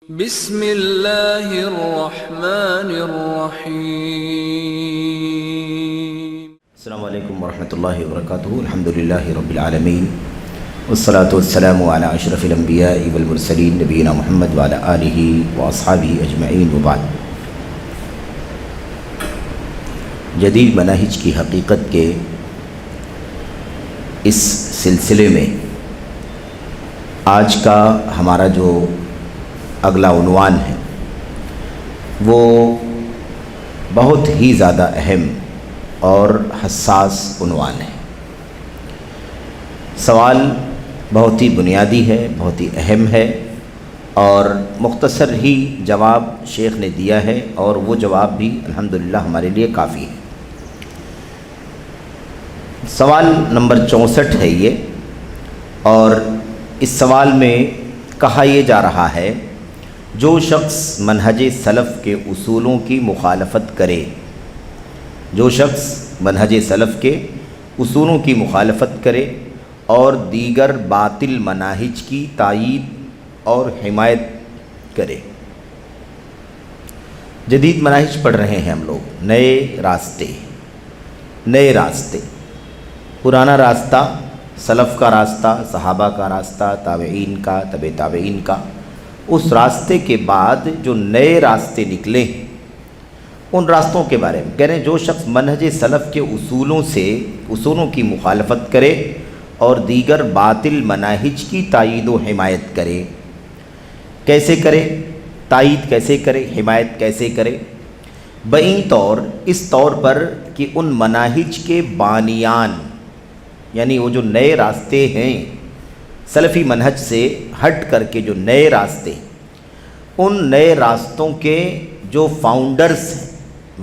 بسم اللہ الرحمن الرحیم۔ السلام علیکم ورحمۃ اللہ وبرکاتہ۔ الحمدللہ رب العالمین والصلاة والسلام علی اشرف الانبیاء والمرسلین نبینا محمد وعلی آلہ واصحابہ اجمعین وبعد۔ جدید مناہج کی حقیقت کے اس سلسلے میں آج کا ہمارا جو اگلا عنوان ہے وہ بہت ہی زیادہ اہم اور حساس عنوان ہے۔ سوال بہت ہی بنیادی ہے، بہت ہی اہم ہے، اور مختصر ہی جواب شیخ نے دیا ہے، اور وہ جواب بھی الحمدللہ ہمارے لیے کافی ہے۔ سوال نمبر 64 ہے یہ، اور اس سوال میں کہا یہ جا رہا ہے جو شخص منہج سلف کے اصولوں کی مخالفت کرے، جو شخص منہج سلف کے اصولوں کی مخالفت کرے اور دیگر باطل مناہج کی تائید اور حمایت کرے۔ جدید مناہج پڑھ رہے ہیں ہم لوگ، نئے راستے، پرانا راستہ سلف کا راستہ، صحابہ کا راستہ، تابعین کا، تبع تابعین کا، اس راستے کے بعد جو نئے راستے نکلے ہیں ان راستوں کے بارے میں کہہ رہے ہیں۔ جو شخص منہج سلف کے اصولوں کی مخالفت کرے اور دیگر باطل مناہج کی تائید و حمایت کرے۔ کیسے کرے؟ تائید کیسے کرے؟ حمایت کیسے کرے؟ بعین طور اس طور پر کہ ان مناہج کے بانیان، یعنی وہ جو نئے راستے ہیں سلفی منہج سے ہٹ کر کے جو نئے راستے، ان نئے راستوں کے جو فاؤنڈرز ہیں،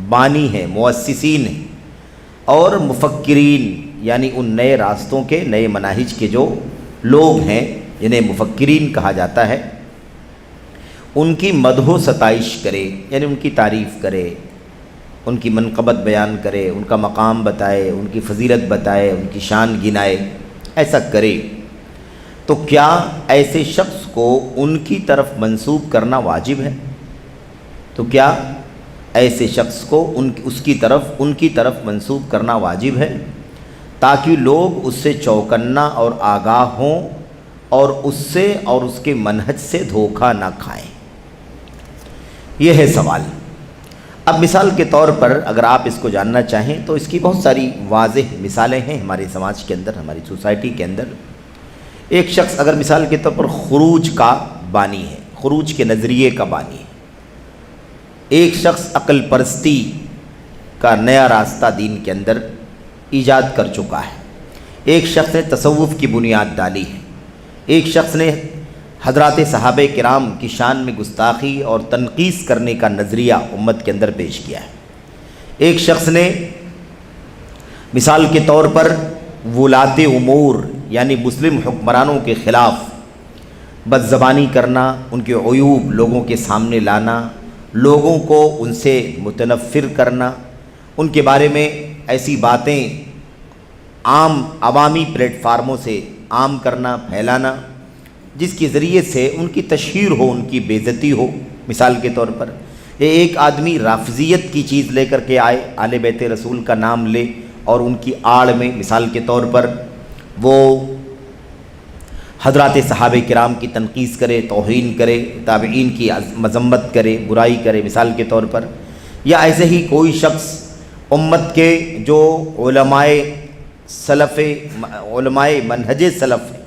بانی ہیں، مؤسسین ہیں، اور مفکرین، یعنی ان نئے راستوں کے، نئے مناہج کے جو لوگ ہیں جنہیں مفکرین کہا جاتا ہے، ان کی مدح و ستائش کرے، یعنی ان کی تعریف کرے، ان کی منقبت بیان کرے، ان کا مقام بتائے، ان کی فضیلت بتائے، ان کی شان گنائے، ایسا کرے تو کیا ایسے شخص کو ان کی طرف منسوب کرنا واجب ہے؟ تو کیا ایسے شخص کو ان کی طرف منسوب کرنا واجب ہے تاکہ لوگ اس سے چوکنا اور آگاہ ہوں اور اس سے اور اس کے منہج سے دھوکہ نہ کھائیں؟ یہ ہے سوال۔ اب مثال کے طور پر اگر آپ اس کو جاننا چاہیں تو اس کی بہت ساری واضح مثالیں ہیں ہمارے سماج کے اندر، ہماری سوسائٹی کے اندر۔ ایک شخص اگر مثال کے طور پر خروج کا بانی ہے، خروج کے نظریے کا بانی ہے، ایک شخص عقل پرستی کا نیا راستہ دین کے اندر ایجاد کر چکا ہے، ایک شخص نے تصوف کی بنیاد ڈالی ہے، ایک شخص نے حضرات صحابہ کرام کی شان میں گستاخی اور تنقیص کرنے کا نظریہ امت کے اندر پیش کیا ہے، ایک شخص نے مثال کے طور پر ولاۃ امور یعنی مسلم حکمرانوں کے خلاف بد زبانی کرنا، ان کے عیوب لوگوں کے سامنے لانا، لوگوں کو ان سے متنفر کرنا، ان کے بارے میں ایسی باتیں عوامی پلیٹ فارموں سے عام کرنا، پھیلانا، جس کے ذریعے سے ان کی تشہیر ہو، ان کی بے عزتی ہو۔ مثال کے طور پر ایک آدمی رافضیت کی چیز لے کر کے آئے، آل بیت رسول کا نام لے، اور ان کی آڑ میں مثال کے طور پر وہ حضرات صحابہ کرام کی تنقیص کرے، توہین کرے، تابعین کی مذمت کرے، برائی کرے مثال کے طور پر، یا ایسے ہی کوئی شخص امت کے جو علماء منہج سلف ہیں،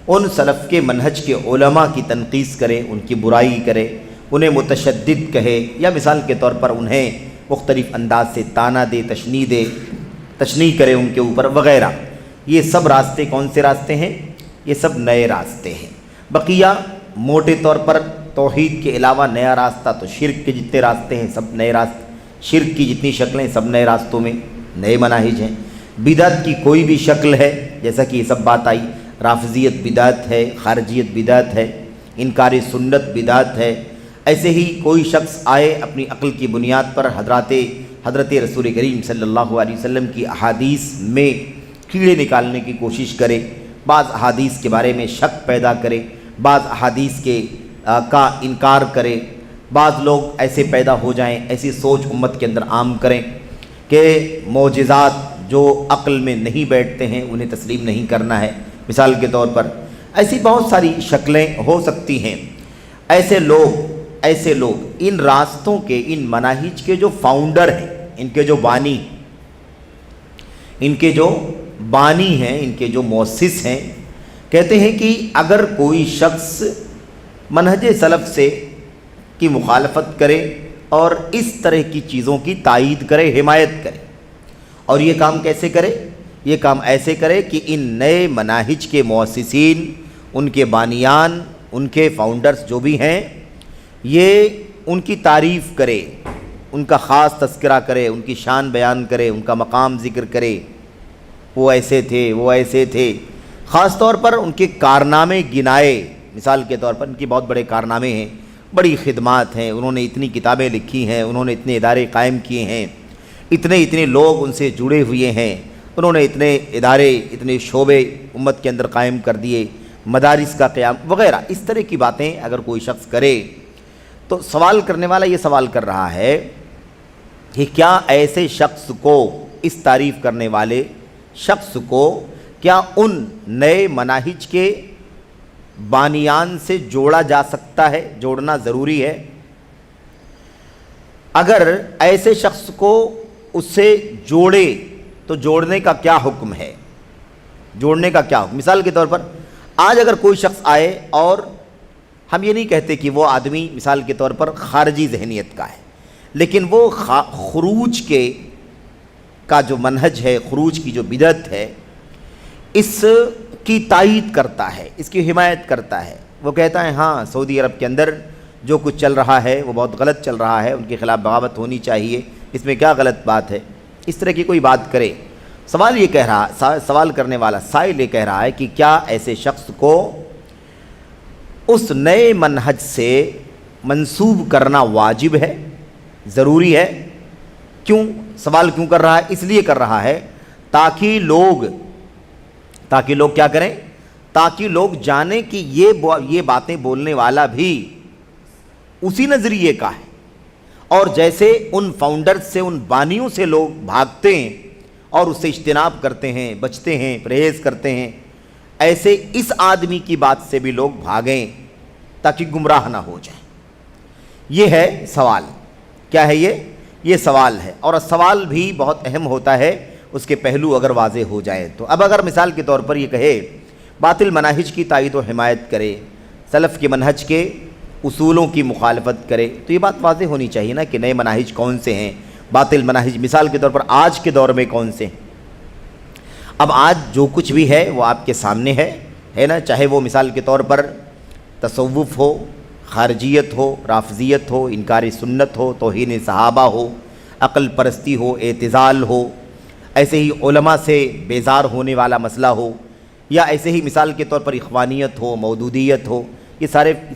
ان سلف کے منہج کے علماء کی تنقیص کرے، ان کی برائی کرے، انہیں متشدد کہے، یا مثال کے طور پر انہیں مختلف انداز سے طعنہ دے، تشنیع کرے ان کے اوپر وغیرہ۔ یہ سب راستے کون سے راستے ہیں؟ یہ سب نئے راستے ہیں۔ بقیہ موٹے طور پر توحید کے علاوہ نیا راستہ تو شرک کے جتنے راستے ہیں سب نئے راستے، شرک کی جتنی شکلیں سب نئے راستوں میں نئے مناہج ہیں۔ بدعت کی کوئی بھی شکل ہے، جیسا کہ یہ سب بات آئی، رافضیت بدعت ہے، خارجیت بدعت ہے، انکار سنت بدعت ہے۔ ایسے ہی کوئی شخص آئے اپنی عقل کی بنیاد پر حضرت رسول کریم صلی اللہ علیہ وسلم کی احادیث میں کیڑے نکالنے کی کوشش کرے، بعض احادیث کے بارے میں شک پیدا کرے، بعض احادیث کے کا انکار کرے، بعض لوگ ایسے پیدا ہو جائیں، ایسی سوچ امت کے اندر عام کریں کہ معجزات جو عقل میں نہیں بیٹھتے ہیں انہیں تسلیم نہیں کرنا ہے۔ مثال کے طور پر ایسی بہت ساری شکلیں ہو سکتی ہیں۔ ایسے لوگ ان راستوں کے، ان مناہج کے جو فاؤنڈر ہیں، ان کے جو بانی ہیں، ان کے جو مؤسس ہیں، کہتے ہیں کہ اگر کوئی شخص منہج سلف سے کی مخالفت کرے اور اس طرح کی چیزوں کی تائید کرے، حمایت کرے، اور یہ کام کیسے کرے؟ یہ کام ایسے کرے کہ ان نئے مناہج کے مؤسسین، ان کے بانیان، ان کے فاؤنڈرز جو بھی ہیں، یہ ان کی تعریف کرے، ان کا خاص تذکرہ کرے، ان کی شان بیان کرے، ان کا مقام ذکر کرے، وہ ایسے تھے، خاص طور پر ان کے کارنامے گنائے۔ مثال کے طور پر ان کی بہت بڑے کارنامے ہیں، بڑی خدمات ہیں، انہوں نے اتنی کتابیں لکھی ہیں، انہوں نے اتنے ادارے قائم کیے ہیں، اتنے لوگ ان سے جڑے ہوئے ہیں، انہوں نے اتنے ادارے، اتنے شعبے امت کے اندر قائم کر دیے، مدارس کا قیام وغیرہ، اس طرح کی باتیں اگر کوئی شخص کرے تو سوال کرنے والا یہ سوال کر رہا ہے کہ کیا ایسے شخص کو، اس تعریف کرنے والے شخص کو، کیا ان نئے مناہج کے بانیان سے جوڑا جا سکتا ہے؟ جوڑنا ضروری ہے؟ اگر ایسے شخص کو اس سے جوڑے تو جوڑنے کا کیا حکم ہے؟ جوڑنے کا کیا حکم؟ مثال کے طور پر آج اگر کوئی شخص آئے، اور ہم یہ نہیں کہتے کہ وہ آدمی مثال کے طور پر خارجی ذہنیت کا ہے، لیکن وہ خروج کا جو منہج ہے، خروج کی جو بدعت ہے، اس کی تائید کرتا ہے، اس کی حمایت کرتا ہے، وہ کہتا ہے ہاں سعودی عرب کے اندر جو کچھ چل رہا ہے وہ بہت غلط چل رہا ہے، ان کے خلاف بغاوت ہونی چاہیے، اس میں کیا غلط بات ہے؟ اس طرح کی کوئی بات کرے، سوال کرنے والا سائل یہ کہہ رہا ہے کہ کیا ایسے شخص کو اس نئے منہج سے منسوب کرنا واجب ہے، ضروری ہے؟ کیوں سوال کیوں کر رہا ہے؟ اس لیے کر رہا ہے تاکہ لوگ کیا کریں؟ تاکہ لوگ جانیں کہ یہ باتیں بولنے والا بھی اسی نظریے کا ہے، اور جیسے ان فاؤنڈرز سے، ان بانیوں سے لوگ بھاگتے ہیں اور اس سے اجتناب کرتے ہیں، بچتے ہیں، پرہیز کرتے ہیں، ایسے اس آدمی کی بات سے بھی لوگ بھاگیں تاکہ گمراہ نہ ہو جائیں۔ یہ ہے سوال۔ کیا ہے یہ سوال ہے، اور سوال بھی بہت اہم ہوتا ہے، اس کے پہلو اگر واضح ہو جائے تو۔ اب اگر مثال کے طور پر یہ کہے باطل مناہج کی تائید و حمایت کرے، سلف کے منہج کے اصولوں کی مخالفت کرے، تو یہ بات واضح ہونی چاہیے نا کہ نئے مناہج کون سے ہیں، باطل مناہج مثال کے طور پر آج کے دور میں کون سے ہیں۔ اب آج جو کچھ بھی ہے وہ آپ کے سامنے ہے نا، چاہے وہ مثال کے طور پر تصوف ہو، خارجیت ہو، رافضیت ہو، انکار سنت ہو، توہین صحابہ ہو، عقل پرستی ہو، اعتزال ہو، ایسے ہی علماء سے بیزار ہونے والا مسئلہ ہو، یا ایسے ہی مثال کے طور پر اخوانیت ہو، مودودیت ہو، یہ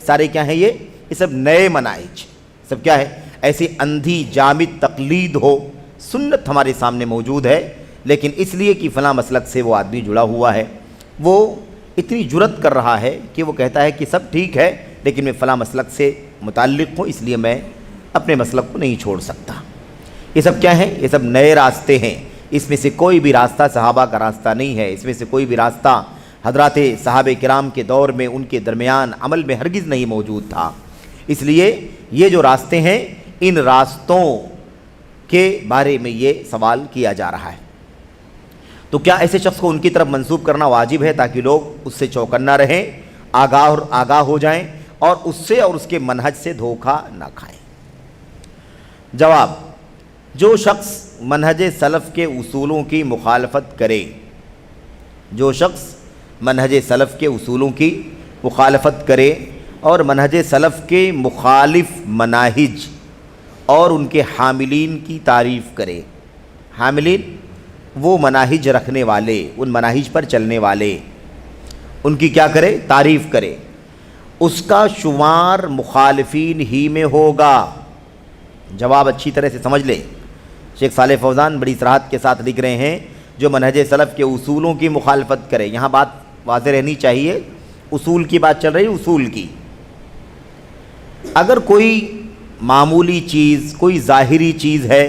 سارے کیا ہیں؟ یہ سب نئے مناہج، سب کیا ہے؟ ایسی اندھی جامد تقلید ہو۔ سنت ہمارے سامنے موجود ہے، لیکن اس لیے کہ فلاں مسلک سے وہ آدمی جڑا ہوا ہے، وہ اتنی جرت کر رہا ہے کہ وہ کہتا ہے کہ سب ٹھیک ہے لیکن میں فلاں مسلک سے متعلق ہوں، اس لیے میں اپنے مسلک کو نہیں چھوڑ سکتا۔ یہ سب کیا ہیں؟ یہ سب نئے راستے ہیں۔ اس میں سے کوئی بھی راستہ صحابہ کا راستہ نہیں ہے، اس میں سے کوئی بھی راستہ حضرات صحابہ کرام کے دور میں ان کے درمیان عمل میں ہرگز نہیں موجود تھا۔ اس لیے یہ جو راستے ہیں، ان راستوں کے بارے میں یہ سوال کیا جا رہا ہے۔ تو کیا ایسے شخص کو ان کی طرف منسوب کرنا واجب ہے تاکہ لوگ اس سے چوکنا رہیں، آگاہ ہو جائیں اور اس سے اور اس کے منہج سے دھوکہ نہ کھائیں؟ جواب: جو شخص منہج سلف کے اصولوں کی مخالفت کرے، جو شخص منہج سلف کے اصولوں کی مخالفت کرے اور منہج سلف کے مخالف مناہج اور ان کے حاملین کی تعریف کرے، حاملین وہ مناہج رکھنے والے، ان مناہج پر چلنے والے، ان کی کیا کرے؟ تعریف کرے، اس کا شمار مخالفین ہی میں ہوگا۔ جواب اچھی طرح سے سمجھ لے، شیخ صالح فوزان بڑی صراحت کے ساتھ لکھ رہے ہیں جو منہج سلف کے اصولوں کی مخالفت کرے۔ یہاں بات واضح رہنی چاہیے، اصول کی بات چل رہی ہے، اصول کی، اگر کوئی معمولی چیز، کوئی ظاہری چیز ہے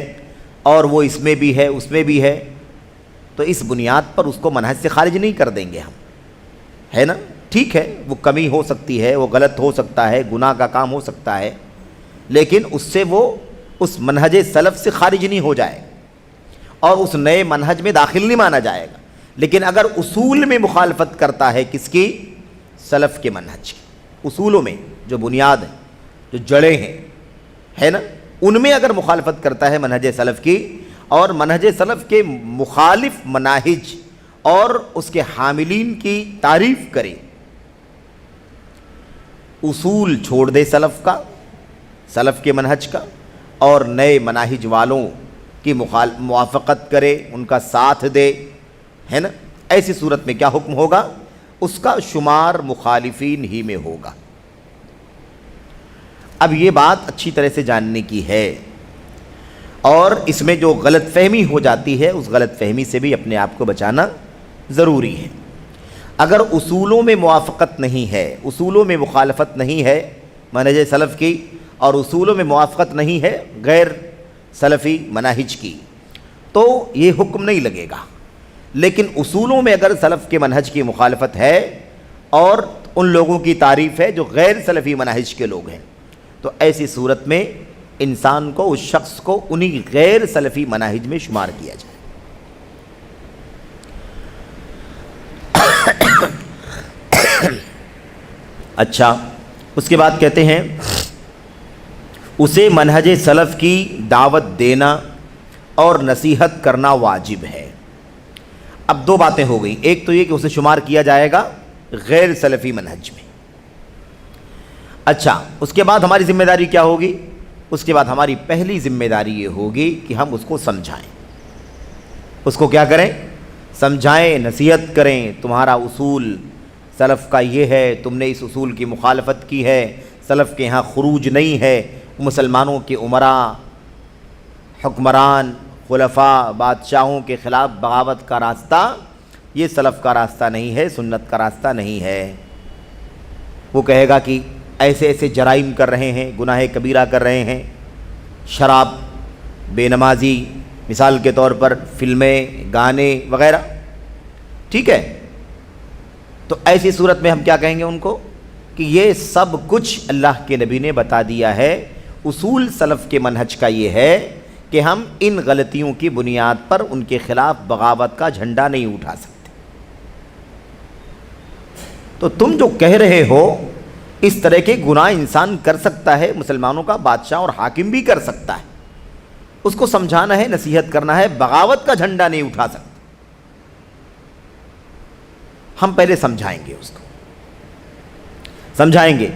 اور وہ اس میں بھی ہے اس میں بھی ہے، تو اس بنیاد پر اس کو منہج سے خارج نہیں کر دیں گے ہم، ہے نا؟ ٹھیک ہے، وہ کمی ہو سکتی ہے، وہ غلط ہو سکتا ہے، گناہ کا کام ہو سکتا ہے، لیکن اس سے وہ اس منہج سلف سے خارج نہیں ہو جائے اور اس نئے منہج میں داخل نہیں مانا جائے گا۔ لیکن اگر اصول میں مخالفت کرتا ہے کس کی؟ سلف کے منہج کی، اصولوں میں جو بنیاد ہیں، جو جڑیں ہیں، ہے نا، ان میں اگر مخالفت کرتا ہے منہج سلف کی اور منہج سلف کے مخالف مناہج اور اس کے حاملین کی تعریف کرے، اصول چھوڑ دے سلف کا، سلف کے منہج کا، اور نئے مناہج والوں کی موافقت کرے، ان کا ساتھ دے، ہے نا، ایسی صورت میں کیا حکم ہوگا؟ اس کا شمار مخالفین ہی میں ہوگا۔ اب یہ بات اچھی طرح سے جاننے کی ہے، اور اس میں جو غلط فہمی ہو جاتی ہے اس غلط فہمی سے بھی اپنے آپ کو بچانا ضروری ہے۔ اگر اصولوں میں موافقت نہیں ہے، اصولوں میں مخالفت نہیں ہے منہج سلف کی، اور اصولوں میں موافقت نہیں ہے غیر سلفی مناہج کی، تو یہ حکم نہیں لگے گا۔ لیکن اصولوں میں اگر سلف کے منہج کی مخالفت ہے اور ان لوگوں کی تعریف ہے جو غیر سلفی منہج کے لوگ ہیں، تو ایسی صورت میں انسان کو، اس شخص کو انہی غیر سلفی مناہج میں شمار کیا جائے۔ اچھا، اس کے بعد کہتے ہیں اسے منہج سلف کی دعوت دینا اور نصیحت کرنا واجب ہے۔ اب دو باتیں ہو گئیں، ایک تو یہ کہ اسے شمار کیا جائے گا غیر سلفی منہج میں۔ اچھا، اس کے بعد ہماری ذمہ داری کیا ہوگی؟ اس کے بعد ہماری پہلی ذمہ داری یہ ہوگی کہ ہم اس کو سمجھائیں۔ اس کو کیا کریں؟ سمجھائیں، نصیحت کریں، تمہارا اصول سلف کا یہ ہے، تم نے اس اصول کی مخالفت کی ہے، سلف کے ہاں خروج نہیں ہے، مسلمانوں کے امراء، حکمران، خلفاء، بادشاہوں کے خلاف بغاوت کا راستہ یہ سلف کا راستہ نہیں ہے، سنت کا راستہ نہیں ہے۔ وہ کہے گا کہ ایسے ایسے جرائم کر رہے ہیں، گناہ کبیرہ کر رہے ہیں، شراب، بے نمازی، مثال کے طور پر فلمیں، گانے وغیرہ، ٹھیک ہے؟ تو ایسی صورت میں ہم کیا کہیں گے ان کو کہ یہ سب کچھ اللہ کے نبی نے بتا دیا ہے، اصول سلف کے منہج کا یہ ہے کہ ہم ان غلطیوں کی بنیاد پر ان کے خلاف بغاوت کا جھنڈا نہیں اٹھا سکتے۔ تو تم جو کہہ رہے ہو اس طرح کے گناہ انسان کر سکتا ہے، مسلمانوں کا بادشاہ اور حاکم بھی کر سکتا ہے، اس کو سمجھانا ہے، نصیحت کرنا ہے، بغاوت کا جھنڈا نہیں اٹھا سکتا۔ ہم پہلے سمجھائیں گے، اس کو سمجھائیں گے،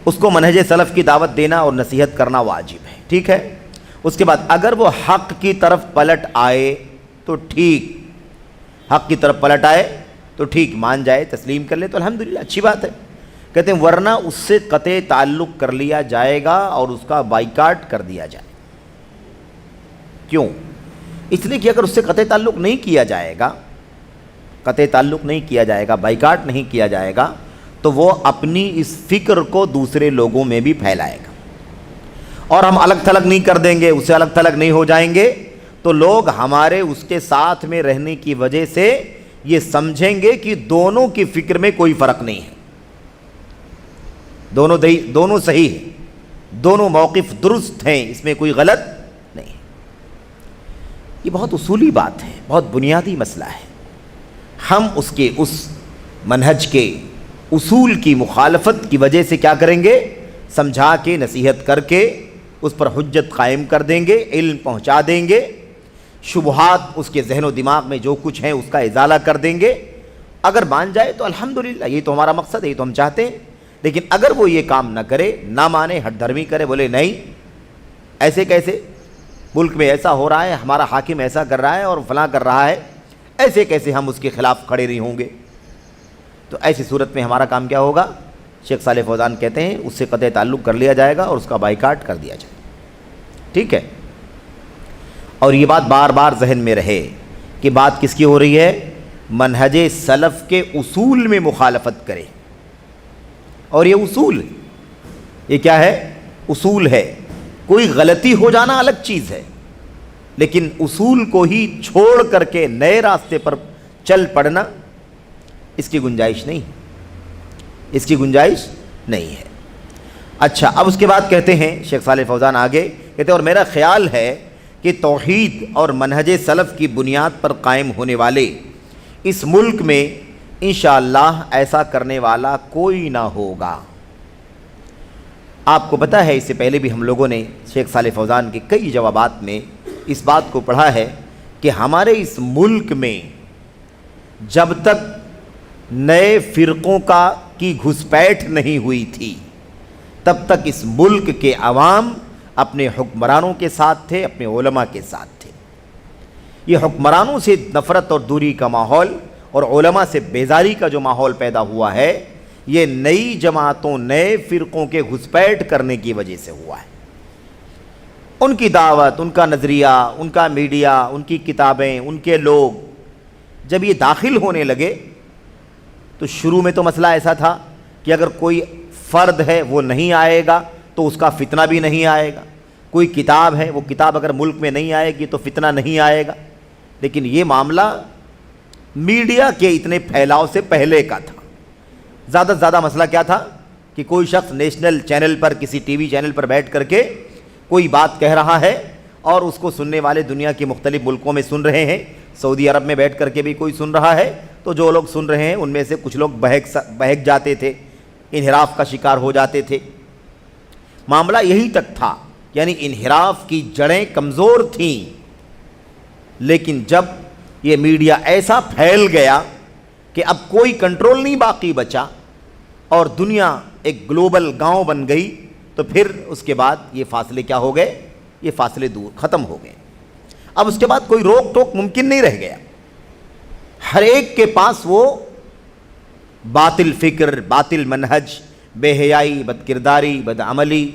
اس کو منہج سلف کی دعوت دینا اور نصیحت کرنا واجب ہے، ٹھیک ہے؟ اس کے بعد اگر وہ حق کی طرف پلٹ آئے تو ٹھیک، حق کی طرف پلٹ آئے تو ٹھیک، مان جائے، تسلیم کر لے تو الحمدللہ اچھی بات ہے۔ کہتے ہیں ورنہ اس سے قطع تعلق کر لیا جائے گا اور اس کا بائیکاٹ کر دیا جائے۔ کیوں؟ اس لیے کہ اگر اس سے قطع تعلق نہیں کیا جائے گا، قطع تعلق نہیں کیا جائے گا، بائیکاٹ نہیں کیا جائے گا، تو وہ اپنی اس فکر کو دوسرے لوگوں میں بھی پھیلائے گا، اور ہم الگ تھلگ نہیں کر دیں گے، اس سے الگ تھلگ نہیں ہو جائیں گے، تو لوگ ہمارے اس کے ساتھ میں رہنے کی وجہ سے یہ سمجھیں گے کہ دونوں کی فکر میں کوئی فرق نہیں ہے، دونوں صحیح ہیں، دونوں موقف درست ہیں، اس میں کوئی غلط نہیں ہے۔ یہ بہت اصولی بات ہے، بہت بنیادی مسئلہ ہے۔ ہم اس کے اس منہج کے اصول کی مخالفت کی وجہ سے کیا کریں گے؟ سمجھا کے، نصیحت کر کے اس پر حجت قائم کر دیں گے، علم پہنچا دیں گے، شبہات اس کے ذہن و دماغ میں جو کچھ ہیں اس کا ازالہ کر دیں گے۔ اگر مان جائے تو الحمدللہ، یہ تو ہمارا مقصد ہے، یہ تو ہم چاہتے ہیں۔ لیکن اگر وہ یہ کام نہ کرے، نہ مانے، ہٹ دھرمی کرے، بولے نہیں ایسے کیسے، ملک میں ایسا ہو رہا ہے، ہمارا حاکم ایسا کر رہا ہے اور فلاں کر رہا ہے، ایسے کیسے ہم اس کے خلاف کھڑے نہیں ہوں گے، تو ایسی صورت میں ہمارا کام کیا ہوگا؟ شیخ صالح فوزان کہتے ہیں اس سے قطع تعلق کر لیا جائے گا اور اس کا بائیکاٹ کر دیا جائے گا، ٹھیک ہے؟ اور یہ بات بار بار ذہن میں رہے کہ بات کس کی ہو رہی ہے؟ منہج سلف کے اصول میں مخالفت کرے، اور یہ اصول یہ کیا ہے؟ اصول ہے. کوئی غلطی ہو جانا الگ چیز ہے، لیکن اصول کو ہی چھوڑ کر کے نئے راستے پر چل پڑنا، اس کی گنجائش نہیں، اس کی گنجائش نہیں ہے. اچھا، اب اس کے بعد کہتے ہیں شیخ صالح فوزان آگے کہتے ہیں اور میرا خیال ہے کہ توحید اور منہج سلف کی بنیاد پر قائم ہونے والے اس ملک میں انشاءاللہ ایسا کرنے والا کوئی نہ ہوگا. آپ کو پتہ ہے اس سے پہلے بھی ہم لوگوں نے شیخ صالح فوزان کے کئی جوابات میں اس بات کو پڑھا ہے کہ ہمارے اس ملک میں جب تک نئے فرقوں کی گھسپیٹھ نہیں ہوئی تھی تب تک اس ملک کے عوام اپنے حکمرانوں کے ساتھ تھے، اپنے علماء کے ساتھ تھے. یہ حکمرانوں سے نفرت اور دوری کا ماحول اور علماء سے بیزاری کا جو ماحول پیدا ہوا ہے، یہ نئی جماعتوں، نئے فرقوں کے گھسپیٹ کرنے کی وجہ سے ہوا ہے. ان کی دعوت، ان کا نظریہ، ان کا میڈیا، ان کی کتابیں، ان کے لوگ جب یہ داخل ہونے لگے تو شروع میں تو مسئلہ ایسا تھا کہ اگر کوئی فرد ہے وہ نہیں آئے گا تو اس کا فتنہ بھی نہیں آئے گا، کوئی کتاب ہے وہ کتاب اگر ملک میں نہیں آئے گی تو فتنہ نہیں آئے گا. لیکن یہ معاملہ میڈیا کے اتنے پھیلاؤ سے پہلے کا تھا. زیادہ سے زیادہ مسئلہ کیا تھا کہ کوئی شخص نیشنل چینل پر، کسی ٹی وی چینل پر بیٹھ کر کے کوئی بات کہہ رہا ہے اور اس کو سننے والے دنیا کے مختلف ملکوں میں سن رہے ہیں، سعودی عرب میں بیٹھ کر کے بھی کوئی سن رہا ہے، تو جو لوگ سن رہے ہیں ان میں سے کچھ لوگ بہک جاتے تھے، انحراف کا شکار ہو جاتے تھے. معاملہ یہی تک تھا، یعنی انحراف کی جڑیں کمزور تھیں. لیکن جب یہ میڈیا ایسا پھیل گیا کہ اب کوئی کنٹرول نہیں باقی بچا اور دنیا ایک گلوبل گاؤں بن گئی، تو پھر اس کے بعد یہ فاصلے کیا ہو گئے؟ یہ فاصلے دور ختم ہو گئے. اب اس کے بعد کوئی روک ٹوک ممکن نہیں رہ گیا. ہر ایک کے پاس وہ باطل فکر، باطل منہج، بے حیائی، بد کرداری، بد عملی،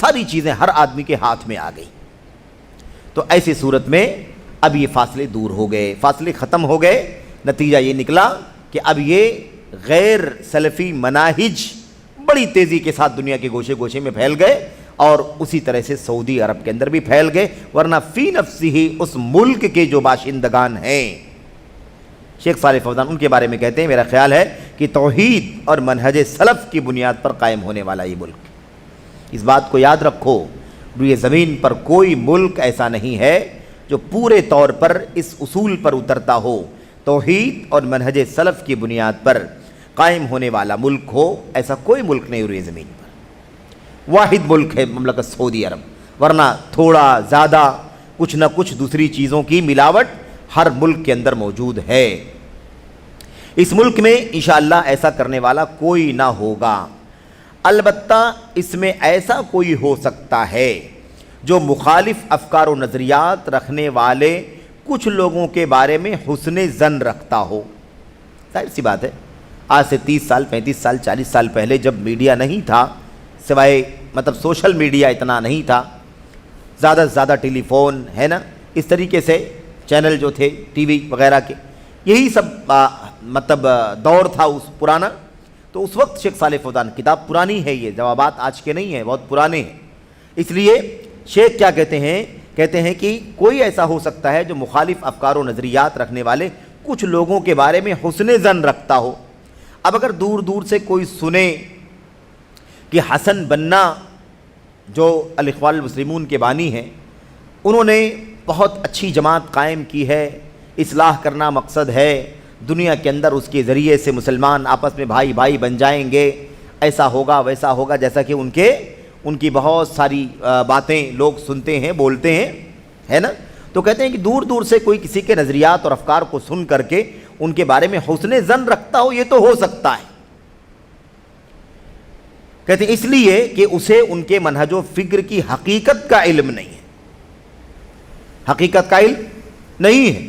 ساری چیزیں ہر آدمی کے ہاتھ میں آ گئی. تو ایسی صورت میں اب یہ فاصلے دور ہو گئے، فاصلے ختم ہو گئے. نتیجہ یہ نکلا کہ اب یہ غیر سلفی مناہج بڑی تیزی کے ساتھ دنیا کے گوشے گوشے میں پھیل گئے اور اسی طرح سے سعودی عرب کے اندر بھی پھیل گئے. ورنہ فی نفسی ہی اس ملک کے جو باشندگان ہیں، شیخ صالح فوزان ان کے بارے میں کہتے ہیں میرا خیال ہے کہ توحید اور منہج سلف کی بنیاد پر قائم ہونے والا یہ ملک. اس بات کو یاد رکھو، روئے زمین پر کوئی ملک ایسا نہیں ہے جو پورے طور پر اس اصول پر اترتا ہو، توحید اور منہج سلف کی بنیاد پر قائم ہونے والا ملک ہو. ایسا کوئی ملک نہیں روئے زمین پر. واحد ملک ہے مملکت سعودی عرب، ورنہ تھوڑا زیادہ کچھ نہ کچھ دوسری چیزوں کی ملاوٹ ہر ملک کے اندر موجود ہے. اس ملک میں انشاءاللہ ایسا کرنے والا کوئی نہ ہوگا. البتہ اس میں ایسا کوئی ہو سکتا ہے جو مخالف افکار و نظریات رکھنے والے کچھ لوگوں کے بارے میں حسن ظن رکھتا ہو. ظاہر سی بات ہے، آج سے 30 سال 35 سال 40 سال پہلے جب میڈیا نہیں تھا، سوائے سوشل میڈیا اتنا نہیں تھا، زیادہ سے زیادہ ٹیلی فون ہے نا، اس طریقے سے چینل جو تھے ٹی وی وغیرہ کے، یہی سب دور تھا اس پرانا. تو اس وقت شیخ صالح فوزان، کتاب پرانی ہے، یہ جوابات آج کے نہیں ہیں، بہت پرانے ہیں. اس لیے شیخ کیا کہتے ہیں کہ کوئی ایسا ہو سکتا ہے جو مخالف افکار و نظریات رکھنے والے کچھ لوگوں کے بارے میں حسن ظن رکھتا ہو. اب اگر دور دور سے کوئی سنے کہ حسن بننا جو الاخوان المسلمون کے بانی ہیں، انہوں نے بہت اچھی جماعت قائم کی ہے، اصلاح کرنا مقصد ہے، دنیا کے اندر اس کے ذریعے سے مسلمان آپس میں بھائی بھائی بن جائیں گے، ایسا ہوگا ویسا ہوگا، جیسا کہ ان کی بہت ساری باتیں لوگ سنتے ہیں، بولتے ہیں، ہے نا. تو کہتے ہیں کہ دور دور سے کوئی کسی کے نظریات اور افکار کو سن کر کے ان کے بارے میں حسن ظن رکھتا ہو، یہ تو ہو سکتا ہے. کہتے ہیں اس لیے کہ اسے ان کے منہج و فکر کی حقیقت کا علم نہیں ہے، حقیقت کا علم نہیں ہے.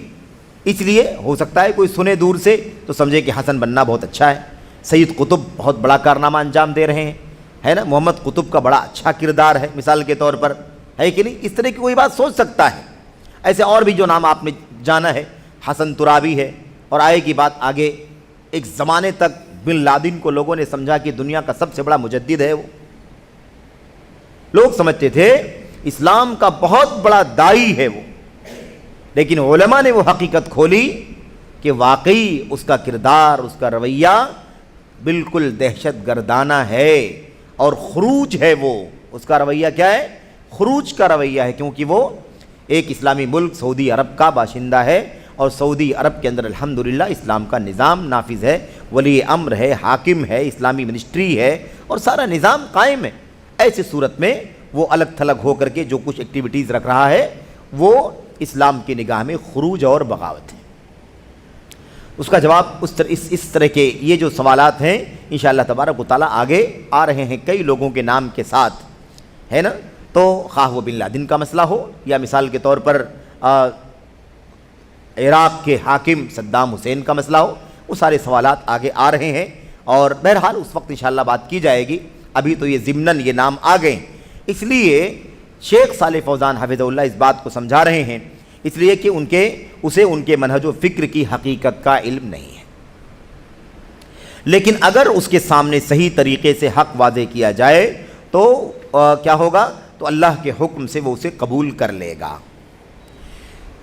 اس لیے ہو سکتا ہے کوئی سنے دور سے تو سمجھے کہ حسن بننا بہت اچھا ہے، سید قطب بہت بڑا کارنامہ انجام دے رہے ہیں، ہے نا، محمد قطب کا بڑا اچھا کردار ہے مثال کے طور پر، ہے کہ نہیں. اس طرح کی کوئی بات سوچ سکتا ہے. ایسے اور بھی جو نام آپ نے جانا ہے، حسن ترابی ہے، اور آئے کی بات آگے. ایک زمانے تک بن لادن کو لوگوں نے سمجھا کہ دنیا کا سب سے بڑا مجدد ہے وہ. لوگ سمجھتے تھے اسلام کا بہت بڑا داعی ہے وہ، لیکن علماء نے وہ حقیقت کھولی کہ واقعی اس کا کردار، اس کا رویہ بالکل دہشت گردانہ ہے اور خروج ہے وہ. اس کا رویہ کیا ہے؟ خروج کا رویہ ہے، کیونکہ وہ ایک اسلامی ملک سعودی عرب کا باشندہ ہے اور سعودی عرب کے اندر الحمدللہ اسلام کا نظام نافذ ہے، ولی امر ہے، حاکم ہے، اسلامی منسٹری ہے اور سارا نظام قائم ہے. ایسی صورت میں وہ الگ تھلگ ہو کر کے جو کچھ ایکٹیویٹیز رکھ رہا ہے وہ اسلام کی نگاہ میں خروج اور بغاوت ہے. اس کا جواب اس طرح کے یہ جو سوالات ہیں انشاءاللہ تبارک و تعالیٰ آگے آ رہے ہیں کئی لوگوں کے نام کے ساتھ، ہے نا. تو خواہ وہ بن لادن کا مسئلہ ہو یا مثال کے طور پر عراق کے حاکم صدام حسین کا مسئلہ ہو، وہ سارے سوالات آگے آ رہے ہیں اور بہرحال اس وقت انشاءاللہ بات کی جائے گی. ابھی تو یہ ضمناً یہ نام آ گئے، اس لیے شیخ صالح فوزان حفظہ اللہ اس بات کو سمجھا رہے ہیں، اس لیے کہ اسے ان کے منہج و فکر کی حقیقت کا علم نہیں ہے. لیکن اگر اس کے سامنے صحیح طریقے سے حق واضح کیا جائے تو کیا ہوگا؟ تو اللہ کے حکم سے وہ اسے قبول کر لے گا.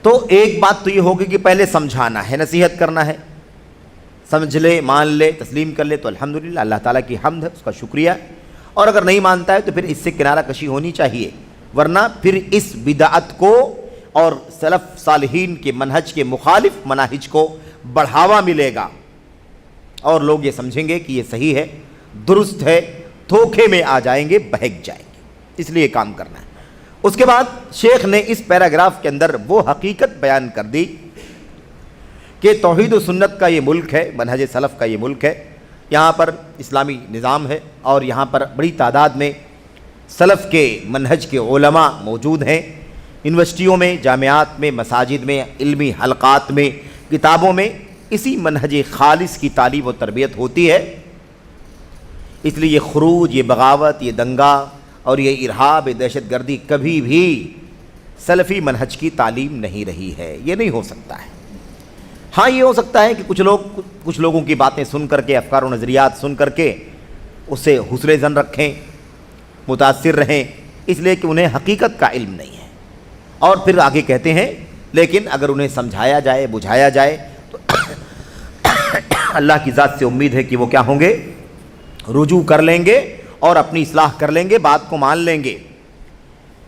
تو ایک بات تو یہ ہوگی کہ پہلے سمجھانا ہے، نصیحت کرنا ہے، سمجھ لے، مان لے، تسلیم کر لے تو الحمدللہ اللہ تعالیٰ کی حمد ہے، اس کا شکریہ. اور اگر نہیں مانتا ہے تو پھر اس سے کنارہ کشی ہونی چاہیے، ورنہ پھر اس بدعت کو اور سلف صالحین کے منہج کے مخالف مناہج کو بڑھاوا ملے گا اور لوگ یہ سمجھیں گے کہ یہ صحیح ہے، درست ہے، دھوکے میں آ جائیں گے، بہک جائیں گے. اس لیے کام کرنا ہے. اس کے بعد شیخ نے اس پیراگراف کے اندر وہ حقیقت بیان کر دی کہ توحید و سنت کا یہ ملک ہے، منہج سلف کا یہ ملک ہے، یہاں پر اسلامی نظام ہے اور یہاں پر بڑی تعداد میں سلف کے منہج کے علماء موجود ہیں. یونیورسٹیوں میں، جامعات میں، مساجد میں، علمی حلقات میں، کتابوں میں اسی منہج خالص کی تعلیم و تربیت ہوتی ہے. اس لیے یہ خروج، یہ بغاوت، یہ دنگا اور یہ ارہاب، یہ دہشت گردی کبھی بھی سلفی منہج کی تعلیم نہیں رہی ہے. یہ نہیں ہو سکتا ہے. ہاں یہ ہو سکتا ہے کہ کچھ لوگوں کی باتیں سن کر کے، افکار و نظریات سن کر کے اسے حسن ظن رکھیں، متاثر رہیں، اس لیے کہ انہیں حقیقت کا علم نہیں ہے. اور پھر آگے کہتے ہیں لیکن اگر انہیں سمجھایا جائے، بجھایا جائے تو اللہ کی ذات سے امید ہے کہ وہ کیا ہوں گے؟ رجوع کر لیں گے اور اپنی اصلاح کر لیں گے، بات کو مان لیں گے.